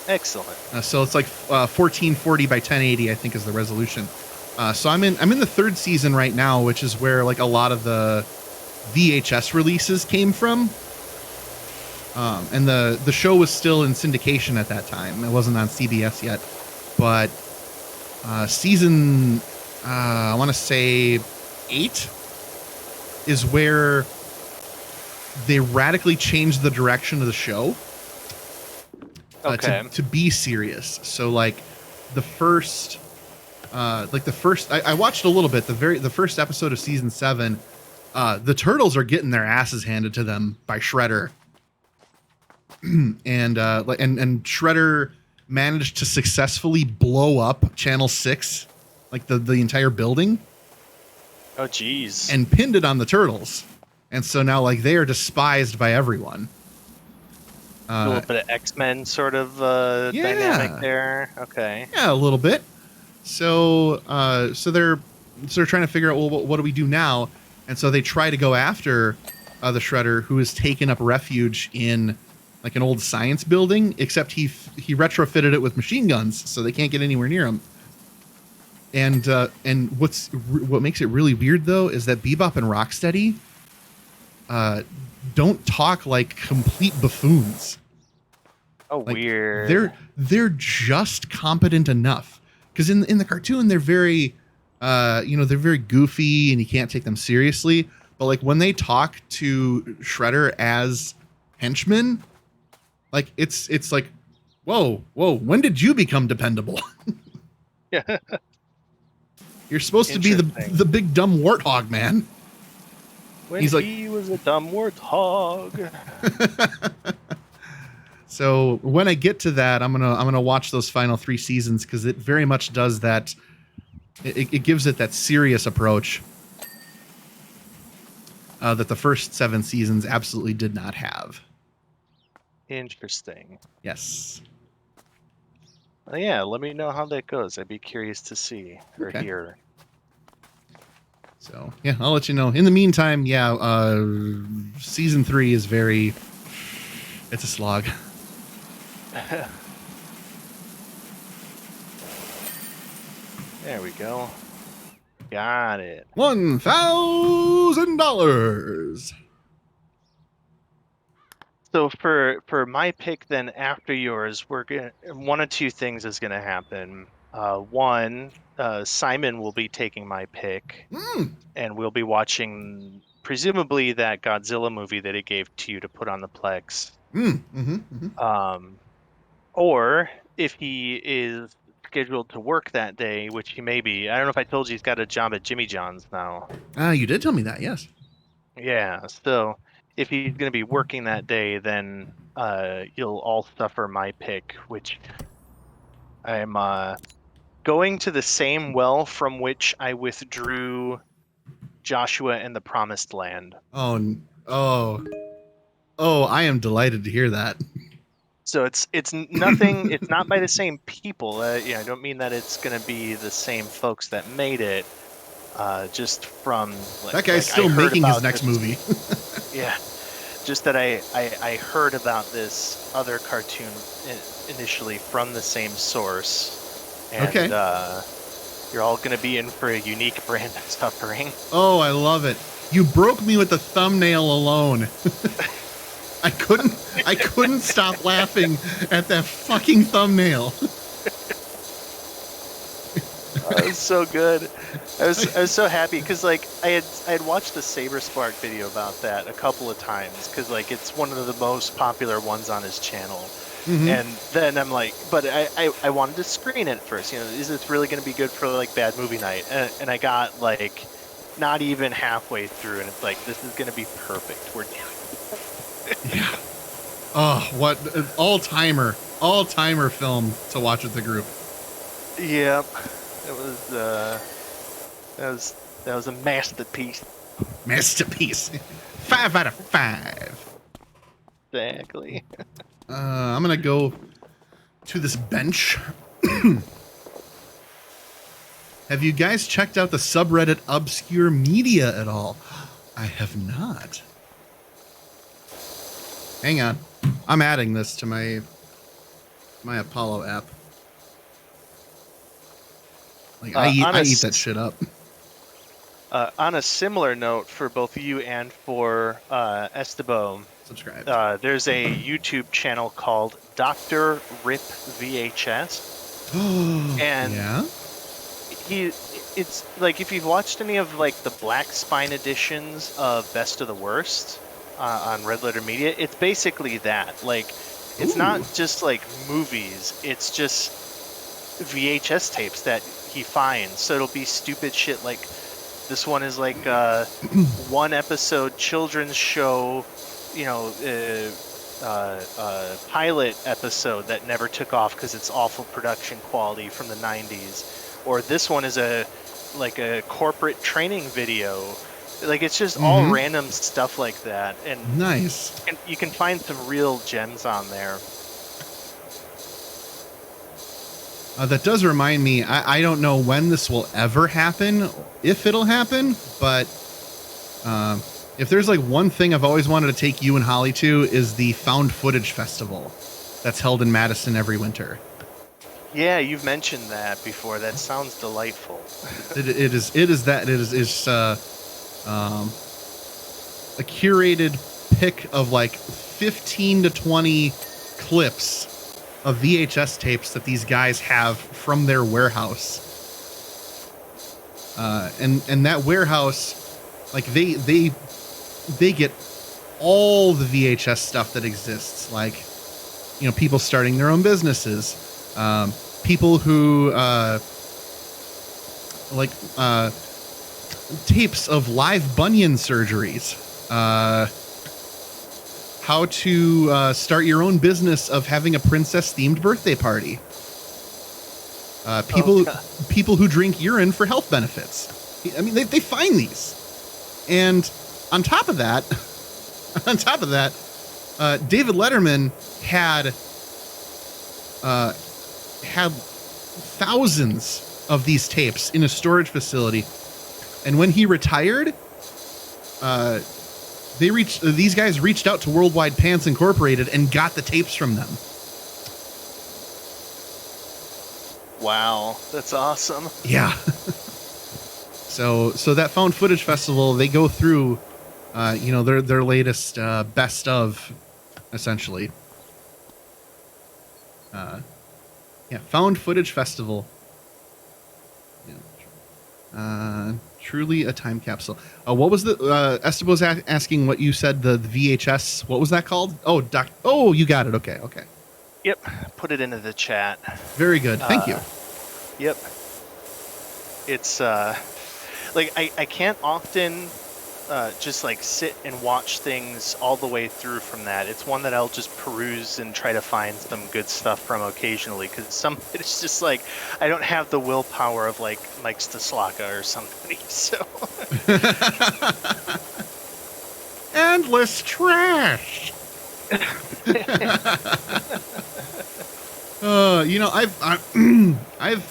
S2: Excellent.
S1: So it's like 1440 by 1080, I think, is the resolution. So I'm in the third season right now, which is where like a lot of the VHS releases came from. And the show was still in syndication at that time. It wasn't on CBS yet. But season, I want to say 8 is where they radically changed the direction of the show to be serious. So like the first, I watched a little bit, the first episode of season 7, the Turtles are getting their asses handed to them by Shredder. and Shredder managed to successfully blow up Channel 6, like the entire building.
S2: Oh, geez.
S1: And pinned it on the Turtles. And so now, like, they are despised by everyone.
S2: A little bit of X-Men sort of dynamic there. Okay.
S1: Yeah, a little bit. So they're trying to figure out, well, what do we do now? And so they try to go after the Shredder, who has taken up refuge in like an old science building, except he retrofitted it with machine guns, so they can't get anywhere near him. And what makes it really weird though is that Bebop and Rocksteady don't talk like complete buffoons.
S2: Oh, like, weird.
S1: They're just competent enough, because in the cartoon they're very they're very goofy and you can't take them seriously. But like when they talk to Shredder as henchmen, like it's like, whoa, when did you become dependable?
S2: Yeah.
S1: You're supposed to be the big dumb warthog, man.
S2: When he was a dumb warthog.
S1: So when I get to that, I'm gonna watch those final 3 seasons, because it very much does that. It gives it that serious approach that the first 7 seasons absolutely did not have.
S2: Interesting.
S1: Yes.
S2: Well, yeah, let me know how that goes. I'd be curious to see or hear.
S1: So yeah, I'll let you know. In the meantime, yeah, season 3 is it's a slog.
S2: There we go. Got it.
S1: $1,000.
S2: So for my pick, then after yours, we're gonna one of 2 things is gonna happen. One, Simon will be taking my pick, and we'll be watching presumably that Godzilla movie that he gave to you to put on the Plex. Or if he is scheduled to work that day, which he may be. I don't know if I told you he's got a job at Jimmy John's now.
S1: You did tell me that, yes.
S2: Yeah, so if he's going to be working that day, then you'll all suffer my pick, which I'm going to the same well from which I withdrew Joshua and the Promised Land.
S1: Oh, I am delighted to hear that.
S2: So it's nothing. It's not by the same people. I don't mean that it's going to be the same folks that made it. Just from
S1: that guy's still making his next movie.
S2: Yeah, just that I heard about this other cartoon initially from the same source, and you're all going to be in for a unique brand of suffering.
S1: Oh, I love it! You broke me with the thumbnail alone. I couldn't stop laughing at that fucking thumbnail.
S2: It was so good. I was so happy because like I had watched the Saber Spark video about that a couple of times, because like it's one of the most popular ones on his channel. And then I'm like, but I wanted to screen it first. Is this really going to be good for like bad movie night? And I got like not even halfway through, and it's like, this is going to be perfect. We're
S1: yeah. Oh, what all-timer film to watch with the group.
S2: Yep. That was a masterpiece.
S1: Masterpiece. 5 out of 5.
S2: Exactly.
S1: I'm gonna go to this bench. Have you guys checked out the subreddit Obscure Media at all? I have not. Hang on. I'm adding this to my Apollo app. Like I eat that shit up.
S2: On a similar note, for both you and for Esteban,
S1: subscribe.
S2: There's a YouTube channel called Dr. Rip VHS, and it's like, if you've watched any of like the Black Spine editions of Best of the Worst on Red Letter Media, it's basically that. Like, it's not just like movies; it's just VHS tapes that he finds. So it'll be stupid shit like, this one is like one episode children's show, pilot episode that never took off because it's awful production quality from the 90s. Or this one is a corporate training video. Like, it's just all random stuff like that. And
S1: nice.
S2: And you can find some real gems on there.
S1: That does remind me, I don't know when this will ever happen, if it'll happen, but if there's like one thing I've always wanted to take you and Holly to, is the Found Footage Festival that's held in Madison every winter.
S2: Yeah, you've mentioned that before. That sounds delightful.
S1: It is a curated pick of like 15 to 20 clips of VHS tapes that these guys have from their warehouse. And that warehouse, like they get all the VHS stuff that exists, like, you know, people starting their own businesses, people who tapes of live bunion surgeries, how to start your own business of having a princess themed birthday party, people who drink urine for health benefits. I mean, they find these, and on top of that, David Letterman had thousands of these tapes in a storage facility, and when he retired, these guys reached out to Worldwide Pants Incorporated and got the tapes from them.
S2: Wow, that's awesome.
S1: Yeah. So that found footage festival, they go through, their latest best of, essentially. Found footage festival. Truly a time capsule. What was the Esteban's asking what you said, the VHS, what was that called? Oh, you got it. Okay.
S2: Yep, put it into the chat.
S1: Very good. Thank you.
S2: Yep. It's like I can't often just like sit and watch things all the way through from that. It's one that I'll just peruse and try to find some good stuff from occasionally, because it's just like I don't have the willpower of like Mike Staslaka or somebody. So
S1: endless trash. I've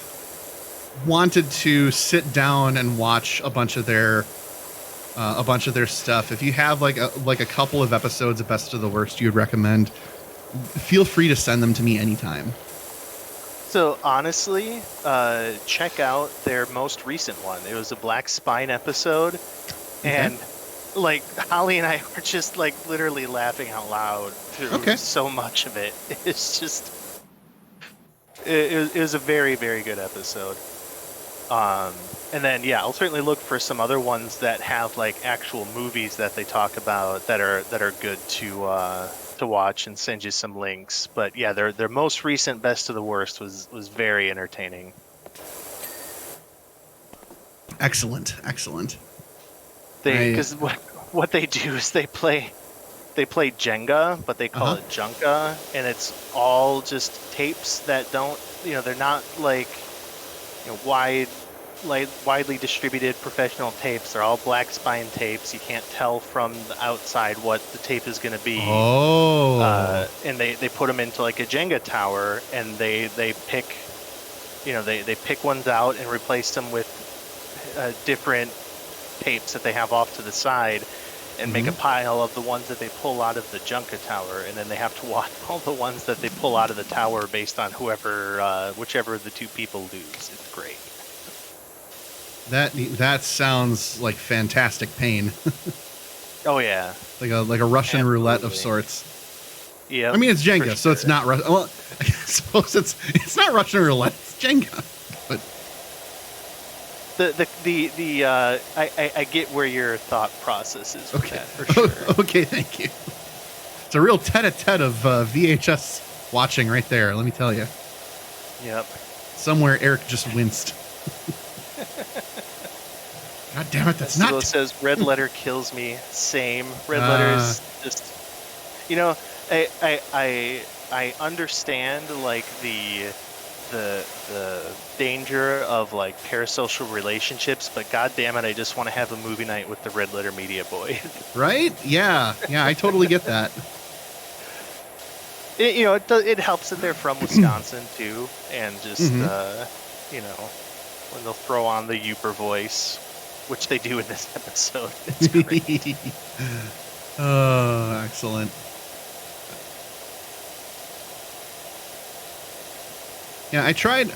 S1: wanted to sit down and watch a bunch of their stuff. If you have like a couple of episodes of Best of the Worst you would recommend, feel free to send them to me anytime.
S2: So honestly, check out their most recent one. It was a Black Spine episode, and like Holly and I were just like literally laughing out loud through so much of it. It's just it was a very, very good episode. And then I'll certainly look for some other ones that have like actual movies that they talk about that are good to watch, and send you some links. But yeah, their most recent Best of the Worst was very entertaining.
S1: Excellent.
S2: Because what they do is they play Jenga, but they call it Junka, and it's all just tapes that don't, they're not like, widely distributed professional tapes. They're all Black Spine tapes. You can't tell from the outside what the tape is going to be. And they put them into like a Jenga tower, and they pick, they pick ones out and replace them with different tapes that they have off to the side, and make a pile of the ones that they pull out of the Junka tower, and then they have to watch all the ones that they pull out of the tower based on whichever of the two people lose. It's great.
S1: That sounds like fantastic pain.
S2: Oh yeah,
S1: like a Russian roulette of sorts.
S2: Yeah,
S1: I mean it's Jenga, so it's not Russian. Well, I suppose it's not Russian roulette. It's Jenga, but
S2: I get where your thought process is with that, for sure.
S1: Okay, thank you. It's a real tete-a-tete of VHS watching right there, let me tell you.
S2: Yep.
S1: Somewhere Eric just winced. God damn it, that's not...
S2: says, red letter kills me. Same. Red letter is just... I understand, like, the danger of like parasocial relationships, but god damn it, I just want to have a movie night with the Red Letter Media Boy.
S1: Right? Yeah, I totally get that.
S2: It helps that they're from Wisconsin too, and just when they'll throw on the Yooper voice, which they do in this episode. It's great.
S1: Oh, excellent. Yeah, I tried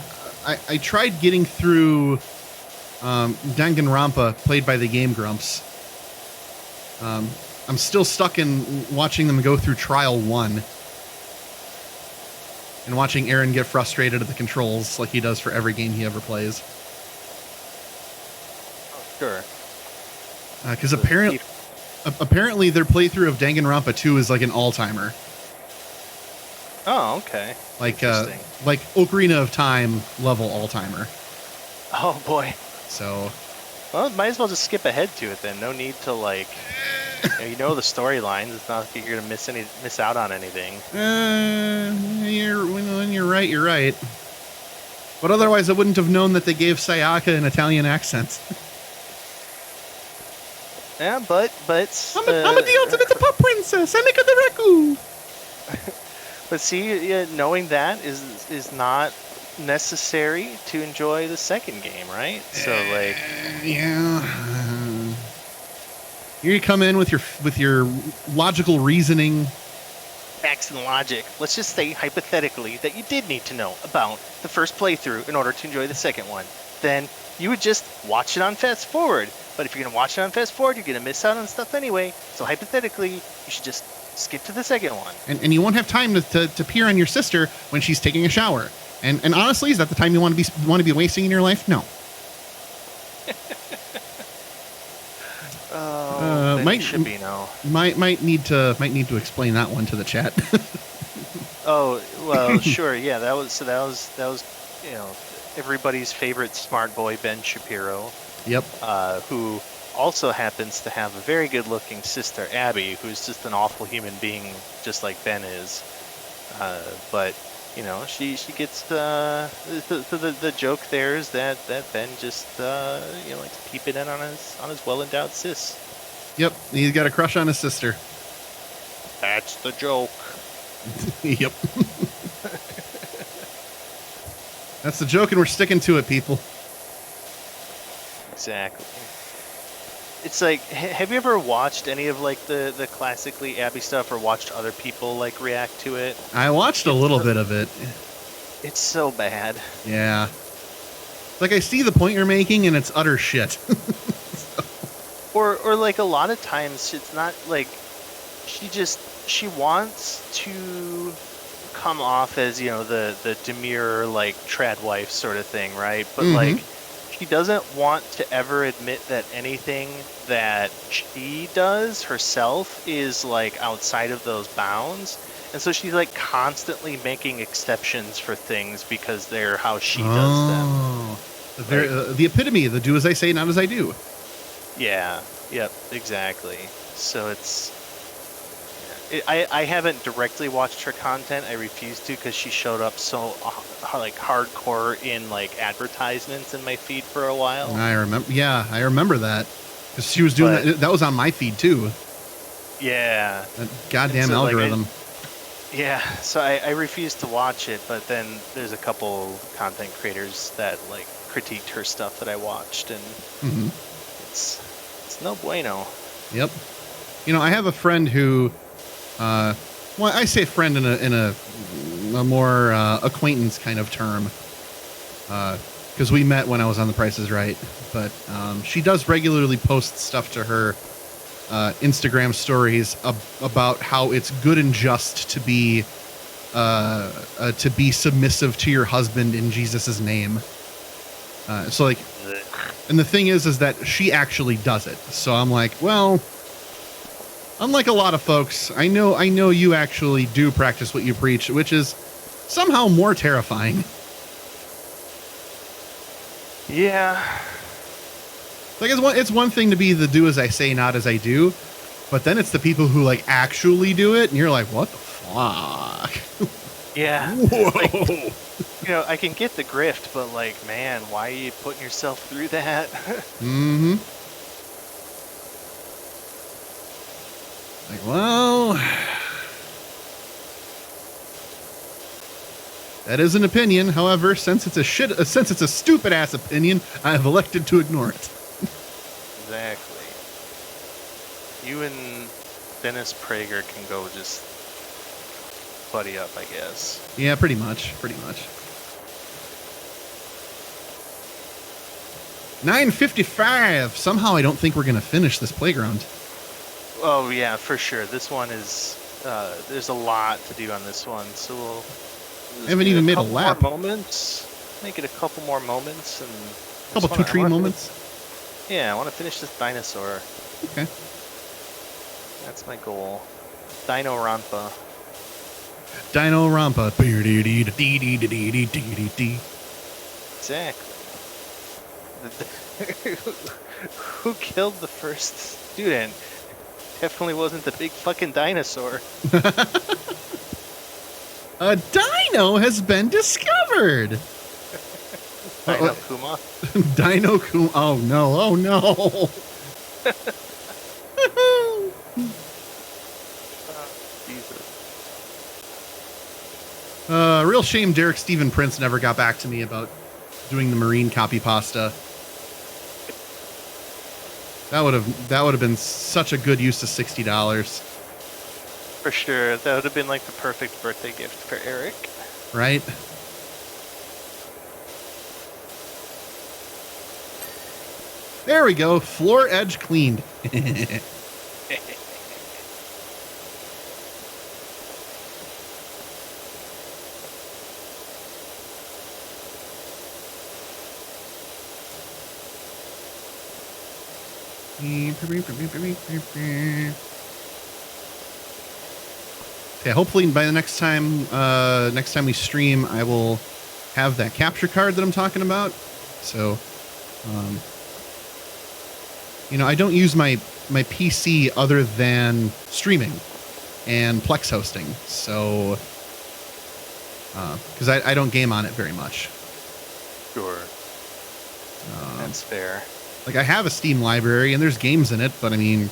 S1: getting through Danganronpa, played by the Game Grumps. I'm still stuck in watching them go through Trial 1 and watching Aaron get frustrated at the controls like he does for every game he ever plays.
S2: Oh, sure.
S1: Because apparently their playthrough of Danganronpa 2 is like an all-timer.
S2: Oh, okay.
S1: Like Ocarina of Time level all-timer.
S2: Oh, boy.
S1: So...
S2: Well, might as well just skip ahead to it then. No need to the storylines. It's not like you're gonna miss out on anything.
S1: When you're right, you're right. But otherwise, I wouldn't have known that they gave Sayaka an Italian accent.
S2: Yeah, but
S1: I'm the ultimate pop princess, Anika the Raku.
S2: But see, knowing that is not necessary to enjoy the second game, right? So
S1: yeah. Here you come in with your logical reasoning,
S2: facts and logic. Let's just say hypothetically that you did need to know about the first playthrough in order to enjoy the second one. Then you would just watch it on fast forward. But if you're gonna watch it on fast forward, you're gonna miss out on stuff anyway. So hypothetically, you should just skip to the second one.
S1: And you won't have time to peer on your sister when she's taking a shower. And honestly, is that the time you want to be wasting in your life? No.
S2: Should be no.
S1: Might need to explain that one to the chat.
S2: Oh well, sure, yeah. That was everybody's favorite smart boy, Ben Shapiro.
S1: Yep.
S2: Who also happens to have a very good-looking sister, Abby, who's just an awful human being, just like Ben is. But she gets the joke there is that Ben just likes peeping in on his well-endowed sis.
S1: Yep, he's got a crush on his sister.
S2: That's the joke.
S1: Yep. That's the joke, and we're sticking to it, people.
S2: Exactly. It's like, have you ever watched any of the classically Abby stuff, or watched other people react to it?
S1: I watched a little bit of it.
S2: It's so bad.
S1: Yeah. Like, I see the point you're making, and it's utter shit. So.
S2: Or a lot of times it's not she wants to come off as the demure trad wife sort of thing, right? But she doesn't want to ever admit that anything that she does herself is outside of those bounds, and so she's constantly making exceptions for things because they're how she does them.
S1: The epitome of the do as I say, not as I do.
S2: Yeah. Yep. Exactly. So I haven't directly watched her content. I refuse to because she showed up so hardcore in advertisements in my feed for a while.
S1: I remember. Yeah, I remember that because she was doing that. That was on my feed too.
S2: Yeah.
S1: That goddamn algorithm.
S2: So I refuse to watch it, but then there's a couple content creators that critiqued her stuff that I watched, and it's no bueno.
S1: Yep. I have a friend who, well, I say friend in a more acquaintance kind of term, because we met when I was on The Price is Right. But she does regularly post stuff to her Instagram stories about how it's good and just to be submissive to your husband in Jesus's name. And the thing is that she actually does it. So I'm like, well, unlike a lot of folks, I know you actually do practice what you preach, which is somehow more terrifying.
S2: Yeah.
S1: It's one thing to be the do as I say, not as I do, but then it's the people who actually do it, and you're like, what the fuck?
S2: Yeah.
S1: Whoa.
S2: I can get the grift, but man, why are you putting yourself through that?
S1: Well, that is an opinion. However, since it's a stupid ass opinion, I have elected to ignore it.
S2: Exactly. You and Dennis Prager can go just buddy up, I guess.
S1: Yeah, pretty much. 9:55. Somehow I don't think we're going to finish this playground.
S2: Oh, yeah, for sure. This one is... there's a lot to do on this one, so we'll...
S1: I haven't even made a lap.
S2: Make it a couple more moments. And
S1: a couple two-tree moments?
S2: Yeah, I want to finish this dinosaur.
S1: Okay.
S2: That's my goal. Dino Rampa.
S1: Dino Rampa.
S2: Exactly. Who killed the first student? Definitely wasn't the big fucking dinosaur.
S1: A dino has been discovered.
S2: Dino Kuma.
S1: Dino Kuma. Oh no! Oh no!
S2: Jesus.
S1: Real shame Derek Stephen Prince never got back to me about doing the marine copy pasta. That would have been such a good use of $60.
S2: For sure, that would have been like the perfect birthday gift for Eric.
S1: Right? There we go. Floor edge cleaned. Okay, hopefully by the next time we stream, I will have that capture card that I'm talking about. So, I don't use my PC other than streaming and Plex hosting. So, because I don't game on it very much.
S2: Sure. That's fair.
S1: Like, I have a Steam library and there's games in it, but I mean,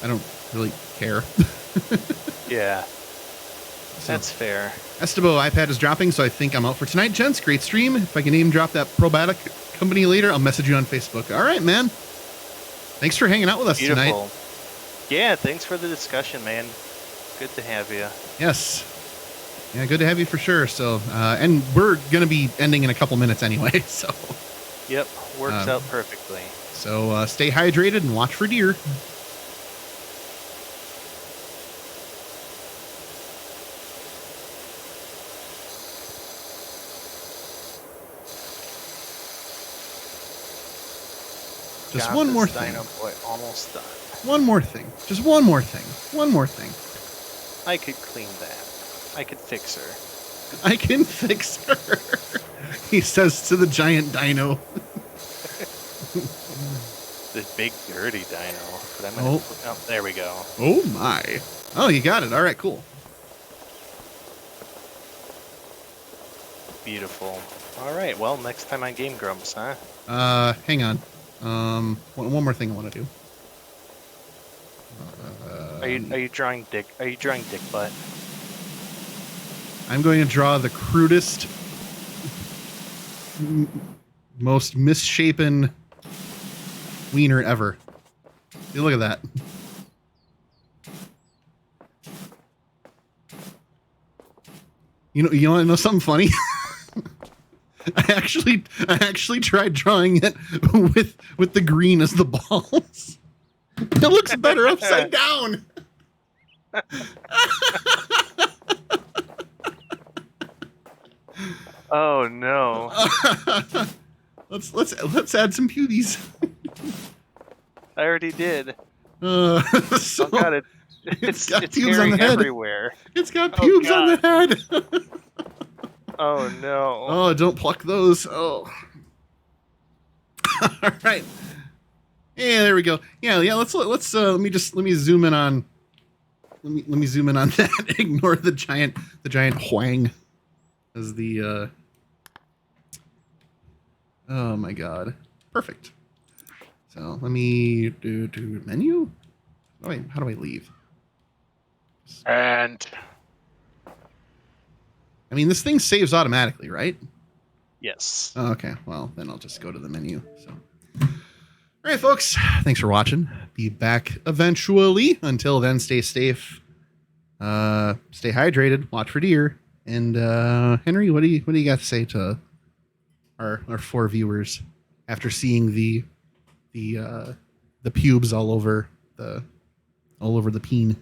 S1: I don't really care.
S2: Yeah. That's fair.
S1: Estebo iPad is dropping, so I think I'm out for tonight, gents. Great stream. If I can name drop that probiotic company later, I'll message you on Facebook. All right, man. Thanks for hanging out with us tonight.
S2: Yeah, thanks for the discussion, man. Good to have you.
S1: Yes. Yeah, good to have you for sure. So, and we're going to be ending in a couple minutes anyway, so.
S2: Yep, works out perfectly.
S1: So stay hydrated and watch for deer. Just one more thing.
S2: Dino Boy almost done.
S1: One more thing. Just one more thing. One more thing.
S2: I could clean that. I could fix her.
S1: I can fix her. He says to the giant dino.
S2: The big dirty dino. But I'm gonna oh, there we go.
S1: Oh my. Oh, you got it. All right, cool.
S2: Beautiful. All right. Well, next time on Game Grumps, huh?
S1: Hang on. One more thing I want to do.
S2: Are you drawing dick? Are you drawing dick butt?
S1: I'm going to draw the crudest, most misshapen wiener ever. See, look at that. You want to know something funny? I actually tried drawing it with the green as the balls. It looks better upside down.
S2: Oh no.
S1: Let's add some beauties.
S2: I already did.
S1: So
S2: oh god, it's got pubes on the head everywhere.
S1: It's got pubes on the head.
S2: Oh no.
S1: Oh, don't pluck those. Oh. All right. Yeah, there we go. Yeah. Let's let me zoom in on. Let me zoom in on that. Ignore the giant Huang as the. Oh my god. Perfect. So let me do menu. Oh wait, how do I leave?
S2: And.
S1: I mean, this thing saves automatically, right?
S2: Yes.
S1: Oh, okay. Well, then I'll just go to the menu. So, all right, folks. Thanks for watching. Be back eventually. Until then, stay safe. Stay hydrated. Watch for deer. And Henry, what do you got to say to our 4 viewers? after seeing the pubes all over the peen?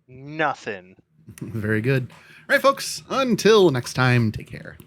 S2: Nothing.
S1: Very good. All right, folks. Until next time, take care.